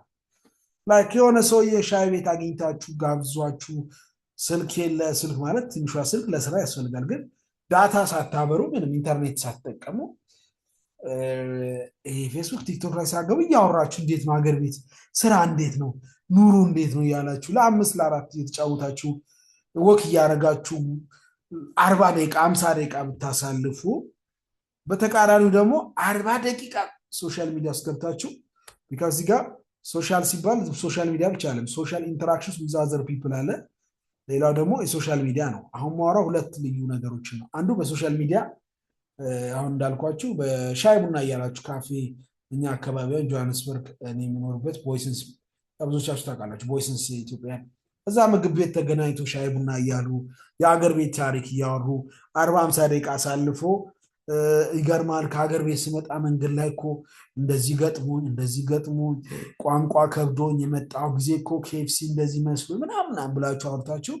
ላይክ የሆነ ሰውዬ ሻይ ቤት አግኝታችሁ ጋብዟችሁ ስልክ የለ ስልክ ማለት ትንሿ ስልክ ለስራ ያስፈልጋል፣ ግን ዳታ ሳታበሩ ምንም ኢንተርኔት ሳትጠቀሙ ይሄ ፌስቡክ ቲክቶክ ላይ ሳገቡ እያወራችሁ እንዴት ነው ሀገር ቤት ስራ እንዴት ነው ኑሮ እንዴት ነው እያላችሁ ለአምስት ለአራት እየተጫወታችሁ ወክ እያደረጋችሁ 40 ደቂቃ 50 ደቂቃ ብታሳልፉ፣ በተቃራኒው ደግሞ 40 ደቂቃ ሶሻል ሚዲያ ውስጥ ገብታችሁ ቢካዝ እዚህ ጋር ሶሻል ሲባል ሶሻል ሚዲያ ብቻ አለም ሶሻል ኢንተራክሽንስ ዊዝ አዘር ፒፕል አለ። ሌላው ደግሞ የሶሻል ሚዲያ ነው። አሁን ማወራው ሁለት ልዩ ነገሮችን ነው። አንዱ በሶሻል ሚዲያ አሁን እንዳልኳችሁ በሻይ ቡና እያላችሁ ካፌ፣ እኛ አካባቢ ጆሃንስበርግ እኔ የምኖርበት ቦይስንስ፣ ብዙዎቻችሁ ታውቃላችሁ ቦይስንስ ኢትዮጵያ፣ እዛ ምግብ ቤት ተገናኝቶ ሻይ ቡና እያሉ የሀገር ቤት ታሪክ እያወሩ 40-50 ደቂቃ አሳልፎ ይገርማል ከሀገር ቤት ስመጣ መንገድ ላይ እኮ እንደዚህ ገጥሞኝ ቋንቋ ከብዶኝ የመጣው ጊዜ እኮ ኬኤፍሲ እንደዚህ መስሎ ምናምን ብላችሁ አውርታችሁ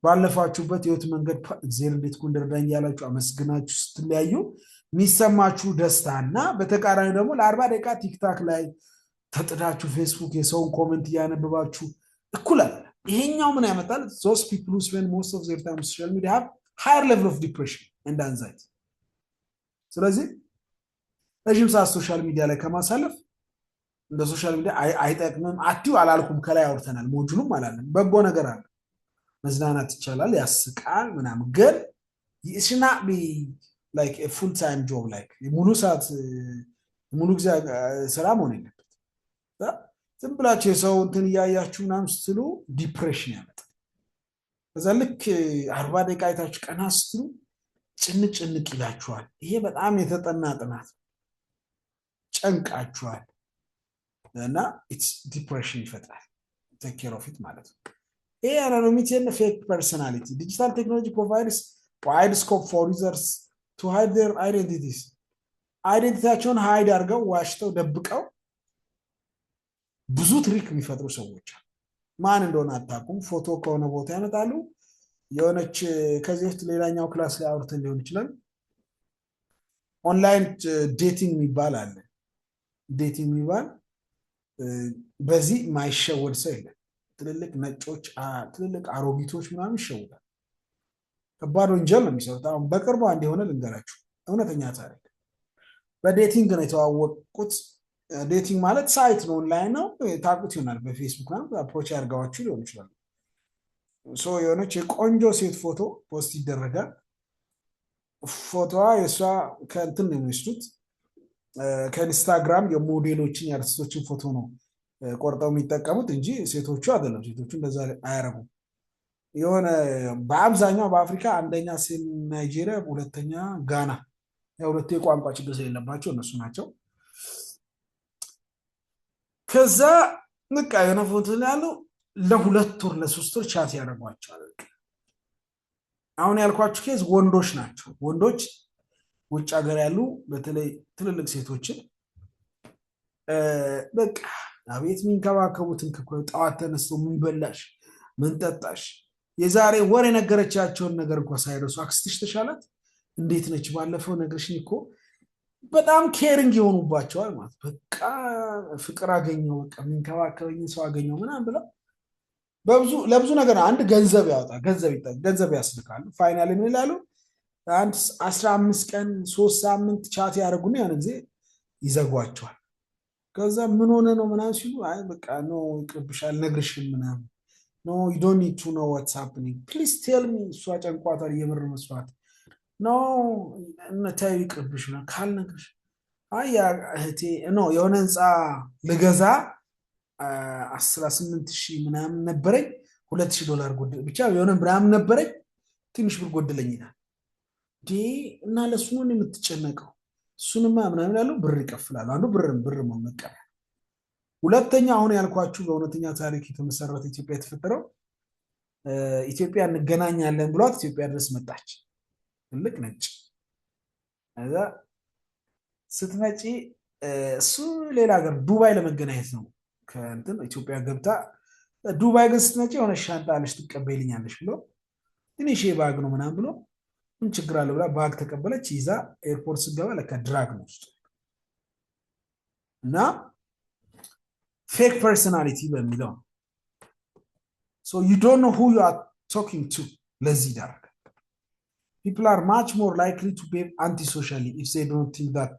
ባለፋችሁበት ህይወት መንገድ እግዚአብሔር እንዴት እኮ እንደረዳኝ ያላችሁ አመስግናችሁ ስትለያዩ የሚሰማችሁ ደስታና፣ በተቃራኒ ደግሞ ለ40 ደቂቃ ቲክታክ ላይ ተጥዳችሁ ፌስቡክ የሰውን ኮሜንት እያነበባችሁ እኩል አለ። ይሄኛው ምን ያመጣል? those people who spend most of their time on social media have higher level of depression and anxiety። ስለዚህ ረዥም ሰዓት ሶሻል ሚዲያ ላይ ከማሳለፍ እንደ ሶሻል ሚዲያ አይጠቅምም አትዩ አላልኩም። ከላይ አውርተናል፣ ሞጁሉም አላለም። በጎ ነገር አለ፣ መዝናናት ይቻላል፣ ያስቃል ምናምን፣ ግን it should not be like a full time job like ሙሉ ሰዓት ሙሉ ጊዜ ስራ መሆን የለበት። ዝም ብላችሁ የሰው እንትን እያያችሁ ምናምን ስትሉ ዲፕሬሽን ያመጣል። በዛ ልክ 40 ደቂቃ አይታችሁ ቀና ስትሉ ጭንቅ ይላችኋል። ይሄ በጣም የተጠና ጥናት፣ ጨንቃችኋል እና ዲፕሬሽን ይፈጥራል። ቴክ ኬር ኦፍ ኢት ማለት ነው። ይሄ አኖኒሚቲ እና ፌክ ፐርሶናሊቲ ዲጂታል ቴክኖሎጂ ፕሮቫይድስ ዋይድ ስኮፕ ፎር ዩዘርስ ቱ ሃይድ ዜር አይደንቲቲስ። አይደንቲቲያቸውን ሃይድ አድርገው ዋሽተው ደብቀው ብዙ ትሪክ የሚፈጥሩ ሰዎች አሉ። ማን እንደሆነ አታውቁም። ፎቶ ከሆነ ቦታ ያመጣሉ። የሆነች ከዚህ ውስጥ ሌላኛው ክላስ ላይ አውርተን ሊሆን ይችላል። ኦንላይን ዴቲንግ የሚባል አለ። ዴቲንግ የሚባል በዚህ ማይሸወድ ሰው የለም። ትልልቅ ነጮች፣ ትልልቅ አሮጊቶች ምናምን ይሸውዳል። ከባድ ወንጀል ነው የሚሰሩት። አሁን በቅርቡ አንድ የሆነ ልንገራችሁ፣ እውነተኛ ታሪክ። በዴቲንግ ነው የተዋወቁት። ዴቲንግ ማለት ሳይት ነው፣ ኦንላይን ነው። ታውቁት ይሆናል። በፌስቡክ ነው አፕሮች ያርጋዋችሁ ሊሆን ይችላል። የሆነች የቆንጆ ሴት ፎቶ ፖስት ይደረጋል። ፎቶዋ የእሷ ከእንትን ነው የሚወስዱት፣ ከኢንስታግራም የሞዴሎችን የአርቲስቶችን ፎቶ ነው ቆርጠው የሚጠቀሙት እንጂ ሴቶቹ አይደለም። ሴቶቹ እንደዛ አያረጉም። የሆነ በአብዛኛው በአፍሪካ አንደኛ ሴን ናይጄሪያ፣ ሁለተኛ ጋና፣ የሁለቱ የቋንቋ ችግር ስለሌለባቸው እነሱ ናቸው። ከዛ በቃ የሆነ ፎቶ ላይ ያለው ለ2 ወር ለ3 ወር ቻት ያደርጓቸዋል። አሁን ያልኳችሁ ኬዝ ወንዶች ናቸው። ወንዶች ውጭ ሀገር ያሉ በተለይ ትልልቅ ሴቶችን በቃ አቤት የሚንከባከቡትን ጠዋት ተነስተው ምን በላሽ ምን ጠጣሽ፣ የዛሬ ወር የነገረቻቸውን ነገር እንኳን ሳይረሱ አክስትሽ ተሻላት፣ እንዴት ነች፣ ባለፈው ነገርሽኝ እኮ፣ በጣም ኬሪንግ የሆኑባቸዋል ማለት በቃ ፍቅር አገኘው፣ በቃ የሚንከባከበኝ ሰው አገኘው ምናምን ብለው ለብዙ ነገር አንድ ገንዘብ ያወጣል፣ ገንዘብ ያስልካሉ። ፋይናል ምን ይላሉ? አንድ 15 ቀን 3 ሳምንት ቻት ያደርጉና ያን ጊዜ ይዘጓቸዋል። ከዛ ምን ሆነ ነው ምናምን ሲሉ አይ በቃ ኖ ይቅርብሻል፣ ነግርሽም ምናምን ኖ ዩ ዶንት ኒድ ቱ ኖ ዋትስ ሃፕኒንግ ፕሊዝ ቴል ሚ። እሷ ጨንቋታል፣ የምር መስዋዕት ኖ ተይው ይቅርብሽ ነው ካልነግርሽ። አይ እህቴ ኖ የሆነ ህንፃ ልገዛ 18,000 ምናምን ነበረኝ፣ $2,000 ጎደለኝ፣ ብቻ የሆነ ምናምን ነበረኝ፣ ትንሽ ብር ጎደለኝ ይላል። እና ለሱ ነው የምትጨነቀው? እሱንማ ምናምን ያለው ብር ይከፍላሉ። አንዱ ብር መቀበል። ሁለተኛ አሁን ያልኳችሁ በእውነተኛ ታሪክ የተመሰረተ ኢትዮጵያ የተፈጠረው ኢትዮጵያ እንገናኛለን ብሏት ኢትዮጵያ ድረስ መጣች። ትልቅ ነጭ። እዛ ስትመጪ እሱ ሌላ ሀገር ዱባይ ለመገናኘት ነው ከእንትን ኢትዮጵያ ገብታ ዱባይ ግን ስትመጪ የሆነ ሻንጣ አለሽ ትቀበይልኛለሽ ብሎ ትንሽ ባግ ነው ምናምን ብሎ ምን ችግር አለ ብላ ባግ ተቀበለች። ይዛ ኤርፖርት ስገባ ለካ ድራግ ነው ውስጡ እና ፌክ ፐርሶናሊቲ በሚለው ሶ ዩ ዶንት ኖ ሁ ዩ አር ቶኪንግ ቱ ለዚህ ይዳረጋል። people are much more likely to behave antisocially if they don't think that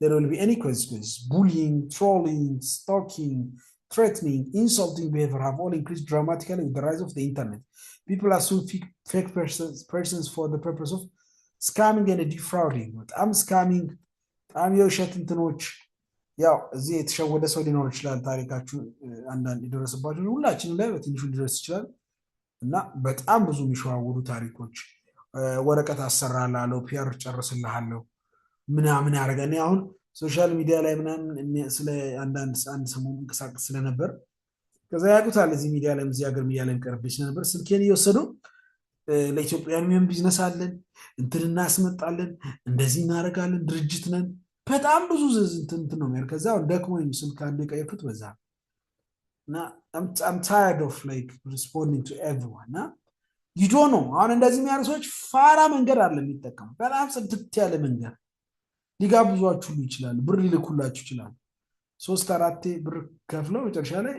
there will be any consequences. Bullying, trolling, stalking, threatening, insulting behavior have all increased dramatically with the rise of the internet. People assume fake persons for the purpose of scamming and defrauding. I'm scamming. I'm የውሸት እንትኖች ያው እዚህ የተሸወደ ሰው ሊኖር ይችላል። ታሪካችሁ አንዳንድ የደረሰባችሁ ሁላችንም ላይ በትንሹ ሊደርስ ይችላል እና በጣም ብዙ የሚሸዋወዱ ታሪኮች ወረቀት አሰራላለሁ ፒአር ጨርስልሃለሁ ምናምን ያደርጋል። አሁን ሶሻል ሚዲያ ላይ ምናምን ስለ አንድ ሰሞኑን እንቀሳቀስ ስለነበር ከዛ ያውቁታል እዚህ ሚዲያ ላይ እዚህ ሀገር ሚዲያ ላይ ቀርቤ ስለነበር ስልኬን እየወሰዱ ለኢትዮጵያን ምን ቢዝነስ አለን እንትን እናስመጣለን እንደዚህ እናደርጋለን ድርጅት ነን በጣም ብዙ እንትን ነው የሚያደርግ። ከዛ ደክሞኝ ስልክ አንዴ ቀየርኩት በዛ እና I'm tired of like responding to everyone እና ይዶ ነው አሁን እንደዚህ የሚያደርጉ ሰዎች ፋራ መንገድ አለ የሚጠቀሙ በጣም ጽድት ያለ መንገድ ሊጋብዟችሁ ይችላሉ። ብር ሊልኩላችሁ ይችላሉ። 3-4 ብር ከፍለው መጨረሻ ላይ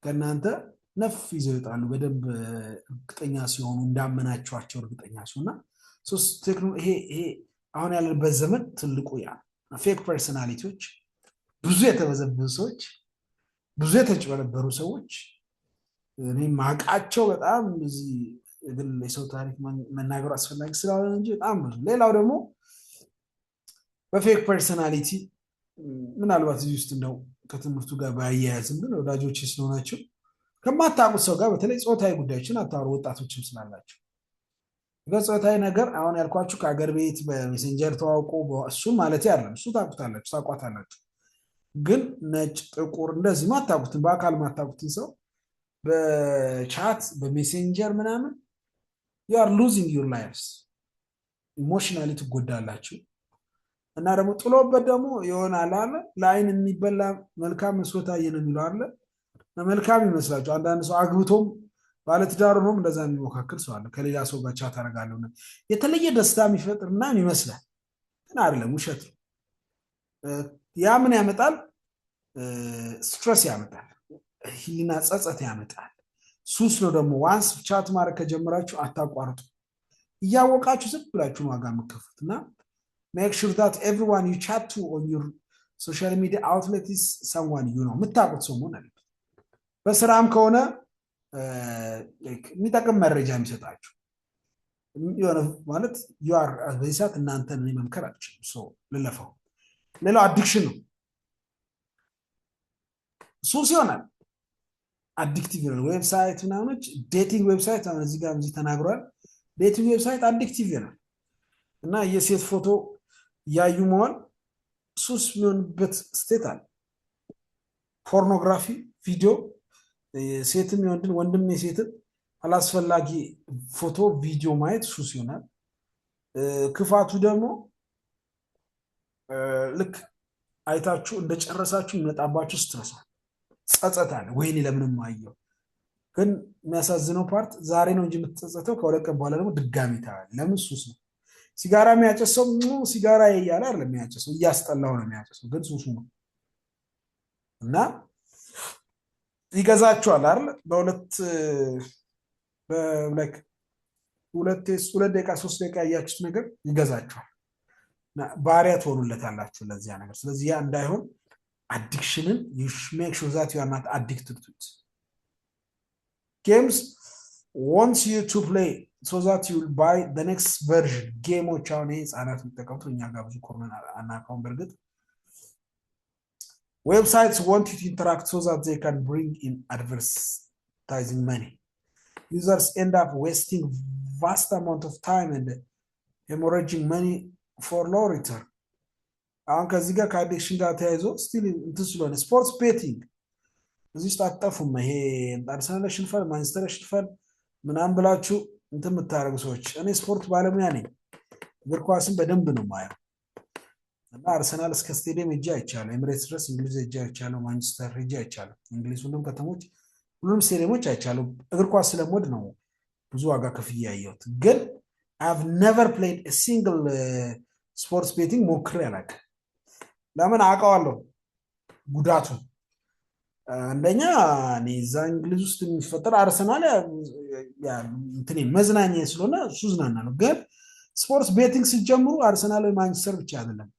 ከእናንተ ነፍ ይዘው ይወጣሉ። በደንብ እርግጠኛ ሲሆኑ እንዳመናቸዋቸው እርግጠኛ ሲሆኑና ይሄ አሁን ያለንበት ዘመን ትልቁ ያ ፌክ ፐርሶናሊቲዎች ብዙ የተበዘበዙ ሰዎች ብዙ የተጭበረበሩ ሰዎች እኔ ማቃቸው በጣም እዚህ ግን የሰው ታሪክ መናገር አስፈላጊ ስላልሆነ እንጂ በጣም ብዙ። ሌላው ደግሞ በፌክ ፐርሶናሊቲ ምናልባት እዚህ ውስጥ እንደው ከትምህርቱ ጋር ባያያዝም ግን ወዳጆች ስለሆናቸው ከማታውቁት ሰው ጋር በተለይ ጾታዊ ጉዳዮችን አታወሩ። ወጣቶችም ስላላቸው ጾታዊ ነገር አሁን ያልኳችሁ ከአገር ቤት በሜሴንጀር ተዋውቆ እሱን ማለት አይደለም። እሱ ታውቁታላችሁ ታውቋታላችሁ። ግን ነጭ ጥቁር እንደዚህ ማታውቁትን በአካል ማታውቁትን ሰው በቻት በሜሴንጀር ምናምን you are losing your lives ኢሞሽናሊ ትጎዳላችሁ። እና ደግሞ ጥሎበት ደግሞ ይሆናል አለ ለአይን የሚበላ መልካም መስሎታ ነው የሚለው አለ መልካም ይመስላችሁ። አንዳንድ ሰው አግብቶም ባለትዳር ሆኖም እንደዛ የሚሞካከል ሰው አለ። ከሌላ ሰው ጋር ቻት አደርጋለሁ የተለየ ደስታ የሚፈጥርና ይመስላል ግን አይደለም፣ ውሸት ነው። ያ ምን ያመጣል? ስትረስ ያመጣል፣ ህሊና ጸጸት ያመጣል። ሱስ ነው ደግሞ። ዋንስ ቻት ማድረግ ከጀመራችሁ አታቋርጡ። እያወቃችሁ ዝም ብላችሁ ዋጋ መከፈትና make sure that everyone you chat to on your social media outlet is someone you know የምታውቁት ሰው መሆን አለበት። በስራም ከሆነ የሚጠቅም መረጃ የሚሰጣችሁ የሆነ ማለት you are በዚህ ሰዓት እናንተን መምከር አልችልም ሶ ልለፈው። ሌላው አዲክሽን ነው። ሱስ ይሆናል፣ አዲክቲቭ ነው። ዌብሳይት ምናምኖች ዴቲንግ ዌብሳይት አሁን እዚህ ጋር እዚህ ተናግሯል። ዴቲንግ ዌብሳይት አዲክቲቭ ነው እና የሴት ፎቶ ያዩ መሆን ሱስ የሚሆንበት ስቴት አለ። ፖርኖግራፊ ቪዲዮ ሴትም ይወንድን ወንድም የሴትን አላስፈላጊ ፎቶ ቪዲዮ ማየት ሱስ ይሆናል። ክፋቱ ደግሞ ልክ አይታችሁ እንደጨረሳችሁ ይመጣባችሁ ስትረሳ ጸጸት አለ። ወይኔ ለምንም ማየው። ግን የሚያሳዝነው ፓርት ዛሬ ነው እንጂ የምትጸጸተው ከሁለት ቀን በኋላ ደግሞ ድጋሚ ታያለህ። ለምን? ሱስ ነው። ሲጋራ የሚያጨሰው ሲጋራ ያያለ አይደለም የሚያጨሰው እያስጠላው ነው የሚያጨሰው፣ ግን ሱሱ ነው እና ይገዛችኋል አይደል? ሁለት ደቂቃ 3 ደቂቃ ያያችሁት ነገር ይገዛችኋል እና ባሪያ ትሆኑለታላችሁ ለዚያ ነገር። ስለዚህ ያ እንዳይሆን አዲክሽንን you make sure that you are not addicted to it. Games wants you to play so that you will buy the next version. ጌሞች አሁን ህፃናት የሚጠቀሙት እኛ ጋር ብዙ ኮርነር አናውቀውም። በእርግጥ websites want you to interact so that they can bring in advertising money. Users end up wasting vast amount of time and hemorrhaging money for low return. አሁን ከዚህ ጋር ከአዲክሽን ጋር ተያይዞ ስቲል እንትን ስለሆነ ስፖርትስ ቤቲንግ እዚህ ውስጥ አትጠፉም። ይሄ አርሰናል ሽንፈል ማንቸስተር ሽንፈል ምናምን ብላችሁ እንትን የምታደርጉ ሰዎች፣ እኔ ስፖርት ባለሙያ ነኝ። እግር ኳስን በደንብ ነው ማየው እና አርሰናል እስከ ስቴዲየም ሄጄ አይቻለሁ። ኤምሬትስ ድረስ እንግሊዝ ሄጄ አይቻለሁ። ማንቸስተር ሄጄ አይቻለሁ። እንግሊዝ ሁሉም ከተሞች ሁሉም ስቴዲየሞች አይቻሉ። እግር ኳስ ስለምወድ ነው ብዙ ዋጋ ከፍዬ ያየሁት። ግን I've never played a single ስፖርትስ ቤቲንግ ሞክሬ አላውቅም። ለምን አውቀዋለሁ ጉዳቱን። አንደኛ እኔ እዛ እንግሊዝ ውስጥ የሚፈጠር አርሰናል እንትን መዝናኛ ስለሆነ እሱ ዝናናለሁ። ግን ስፖርትስ ቤቲንግ ሲጀምሩ አርሰናል ወይ ማንቸስተር ብቻ አይደለም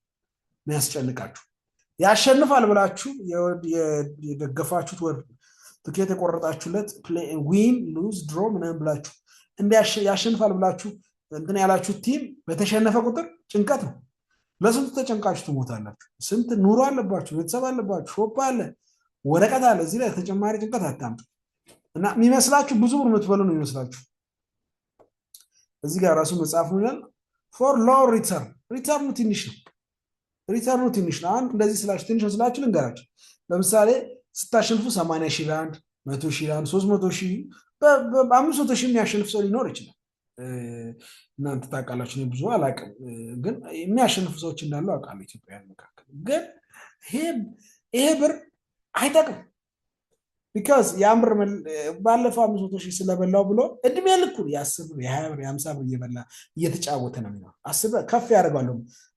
የሚያስጨንቃችሁ፣ ያሸንፋል ብላችሁ የደገፋችሁት ወር ትኬት የቆረጣችሁለት ዊን ሉዝ ድሮ ምናምን ብላችሁ ያሸንፋል ብላችሁ እንትን ያላችሁት ቲም በተሸነፈ ቁጥር ጭንቀት ነው። ለስንቱ ተጨንቃችሁ ትሞታላችሁ። ስንት ኑሮ አለባችሁ፣ ቤተሰብ አለባችሁ፣ ሾፕ አለ፣ ወረቀት አለ። እዚህ ላይ ተጨማሪ ጭንቀት አታምጡ እና የሚመስላችሁ ብዙ ብር የምትበሉ ነው የሚመስላችሁ። እዚህ ጋር ራሱ መጽሐፍ ይላል ፎር ሎው ሪተርኑ ትንሽ ነው። ሪተርኑ ትንሽ ነው። አንድ እንደዚህ ስላችሁ ትንሽ ነው ስላችሁ ልንገራችሁ። ለምሳሌ ስታሸንፉ 80 ሺህ ለአንድ 100 ሺህ ለአንድ 300 ሺህ በ500 ሺህ የሚያሸንፍ ሰው ሊኖር ይችላል። እናንተ ታውቃላችሁ፣ እኔ ብዙ አላውቅም፣ ግን የሚያሸንፉ ሰዎች እንዳሉ አውቃለሁ ኢትዮጵያውያን መካከል። ግን ይሄ ብር አይጠቅም። ቢካዝ ያን ብር ባለፈው 500 ሺህ ስለበላው ብሎ እድሜ ልኩን የ10 ብር የ20 ብር የ50 ብር እየበላ እየተጫወተ ነው የሚኖር። አስበህ ከፍ ያደርጋሉ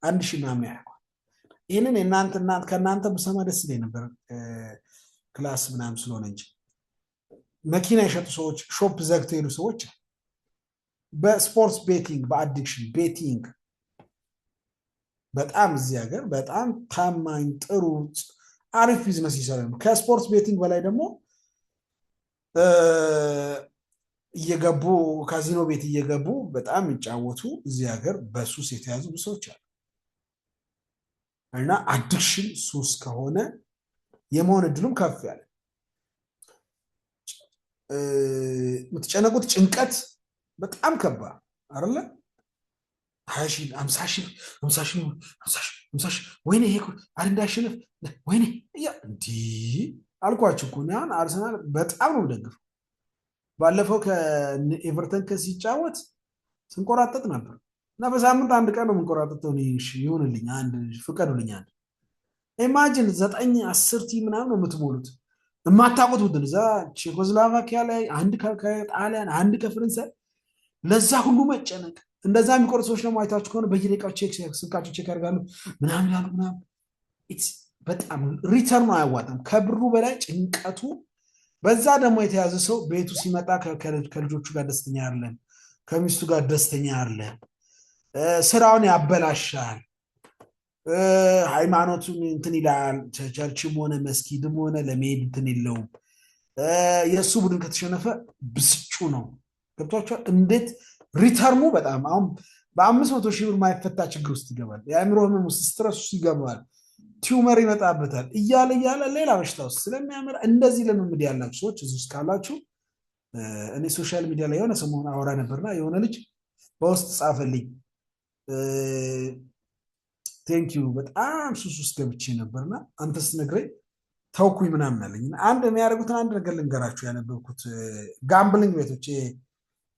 1 ሺህ ምናምን ያደርገዋል። ይህንን ከእናንተ ብሰማ ደስ ይለኝ ነበር፣ ክላስ ምናምን ስለሆነ እንጂ መኪና የሸጡ ሰዎች፣ ሾፕ ዘግተው የሄዱ ሰዎች በስፖርትስ ቤቲንግ በአዲክሽን ቤቲንግ በጣም እዚህ ሀገር በጣም ታማኝ ጥሩ አሪፍ ቢዝነስ ይሰራሉ። ከስፖርትስ ቤቲንግ በላይ ደግሞ እየገቡ ካዚኖ ቤት እየገቡ በጣም የሚጫወቱ እዚህ ሀገር በሱስ የተያዙ ሰዎች አሉ። እና አዲክሽን ሱስ ከሆነ የመሆን እድሉም ከፍ ያለ፣ የምትጨነቁት ጭንቀት በጣም ከባድ አይደለ? 50 ሺህ ወይኔ ይሄ እንዳሸነፍ ወይኔ እንዲህ አልኳችሁ እኮ አሁን አርሰናል በጣም ነው ደግፈው። ባለፈው ከኤቨርተን ሲጫወት ስንቆራጠጥ ነበር እና በሳምንት አንድ ቀን ነው የምንቆራጠጠው። ይሁንልኝ አንድ ፍቀዱልኝ። አንድ ኢማጂን 9-10 ቲም ምናምን ነው የምትሞሉት የማታውቁት ቡድን እዛ ቼኮስሎቫኪያ ላይ አንድ ከጣሊያን አንድ ከፈረንሳይ ለዛ ሁሉ መጨነቅ። እንደዛ የሚቆርጡ ሰዎች ደግሞ አይታችሁ ከሆነ በየደቂቃው ስልካቸው ቼክ ያደርጋሉ ምናምን ያሉ ምናምን። በጣም ሪተርኑ አያዋጣም ከብሩ በላይ ጭንቀቱ። በዛ ደግሞ የተያዘ ሰው ቤቱ ሲመጣ ከልጆቹ ጋር ደስተኛ አይደለም፣ ከሚስቱ ጋር ደስተኛ አይደለም፣ ስራውን ያበላሻል፣ ሃይማኖቱን እንትን ይላል። ቸርችም ሆነ መስጊድም ሆነ ለመሄድ እንትን የለውም። የእሱ ቡድን ከተሸነፈ ብስጩ ነው። ገብቷቸዋል እንዴት ሪተርኑ በጣም አሁን በ500 ሺህ ብር ማይፈታ ችግር ውስጥ ይገባል። የአእምሮ ህመም ውስጥ ስትረስ ውስጥ ይገባል። ቲዩመር ይመጣበታል እያለ ሌላ በሽታ ውስጥ ስለሚያምር እንደዚህ ልምምድ ያላችሁ ሰዎች እዚህ ውስጥ ካላችሁ፣ እኔ ሶሻል ሚዲያ ላይ የሆነ ሰሞኑን አወራ ነበርና የሆነ ልጅ በውስጥ ጻፈልኝ ቴንኪዩ በጣም ሱስ ውስጥ ገብቼ ነበርና አንተ ስትነግረኝ ተውኩኝ ምናምን አለኝ። አንድ የሚያደርጉትን አንድ ነገር ልንገራችሁ። ያነበብኩት ጋምብሊንግ ቤቶች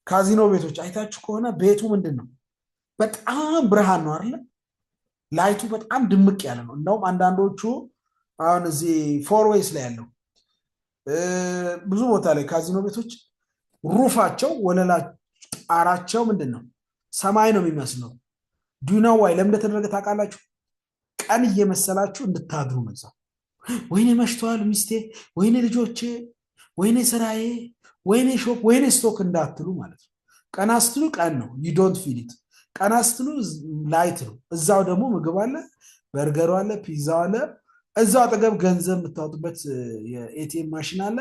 ካዚኖ ቤቶች አይታችሁ ከሆነ ቤቱ ምንድን ነው በጣም ብርሃን ነው አይደለ? ላይቱ በጣም ድምቅ ያለ ነው። እንደውም አንዳንዶቹ አሁን እዚህ ፎርዌይስ ላይ ያለው ብዙ ቦታ ላይ ካዚኖ ቤቶች ሩፋቸው ወለላ ጣራቸው ምንድን ነው ሰማይ ነው የሚመስለው። ዱናው ዋይ ለምን እንደተደረገ ታውቃላችሁ? ቀን እየመሰላችሁ እንድታድሩ ነው። እዛ ወይኔ መሽቷል ሚስቴ፣ ወይኔ ልጆቼ፣ ወይኔ ስራዬ፣ ወይኔ ሾፕ፣ ወይኔ ስቶክ እንዳትሉ ማለት ነው። ቀና ስትሉ ቀን ነው፣ ዩ ዶንት ፊል ኢት። ቀና ስትሉ ላይት ነው። እዛው ደግሞ ምግብ አለ፣ በርገሩ አለ፣ ፒዛው አለ። እዛው አጠገብ ገንዘብ የምታወጡበት የኤቲኤም ማሽን አለ።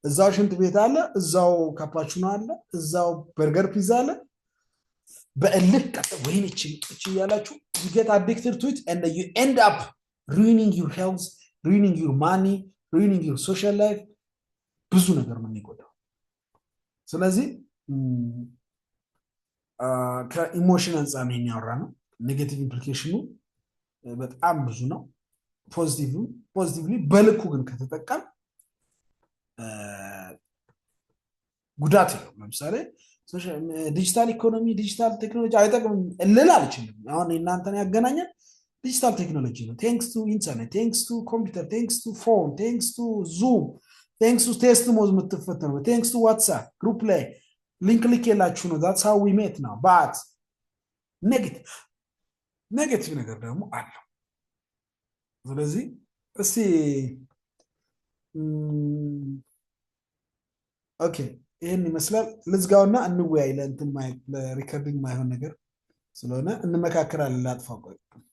እዛው ሽንት ቤት አለ። እዛው ካፓቹኖ አለ። እዛው በርገር ፒዛ አለ። በእልህ ወይኔ ችግር እያላችሁ you get addicted to it and you end up ruining your health, ruining your money, ruining your social life። ብዙ ነገር ነው የሚጎዳው። ስለዚህ ከኢሞሽን አንጻር ነው የሚያወራ ነው። ኔጌቲቭ ኢምፕሊኬሽኑ በጣም ብዙ ነው። ፖዚቲቭሊ በልኩ ግን ከተጠቀም ጉዳት የለውም። ለምሳሌ ዲጂታል ኢኮኖሚ ዲጂታል ቴክኖሎጂ አይጠቅምም ልል አልችልም። አሁን እናንተን ያገናኛል ዲጂታል ቴክኖሎጂ ነው። ቴንክስ ቱ ኢንተርኔት፣ ቴንክስ ቱ ኮምፒውተር፣ ቴንክስ ቱ ፎን፣ ቴንክስ ቱ ዙም ቴንክስ ቱ ቴስት ሞዝ የምትፈተኑ ቴንክስ ቱ ዋትሳፕ ግሩፕ ላይ ሊንክ ልክ የላችሁ ነው ዛትስ ሃው ዊ ሜት ነው ባት ኔጌቲቭ ነገር ደግሞ አለው። ስለዚህ እስቲ ኦኬ ይህን ይመስላል። ልዝጋውና እንወያይ። ለእንትን ለሪከርዲንግ ማይሆን ነገር ስለሆነ እንመካከራለን። ላጥፋው። ቆይ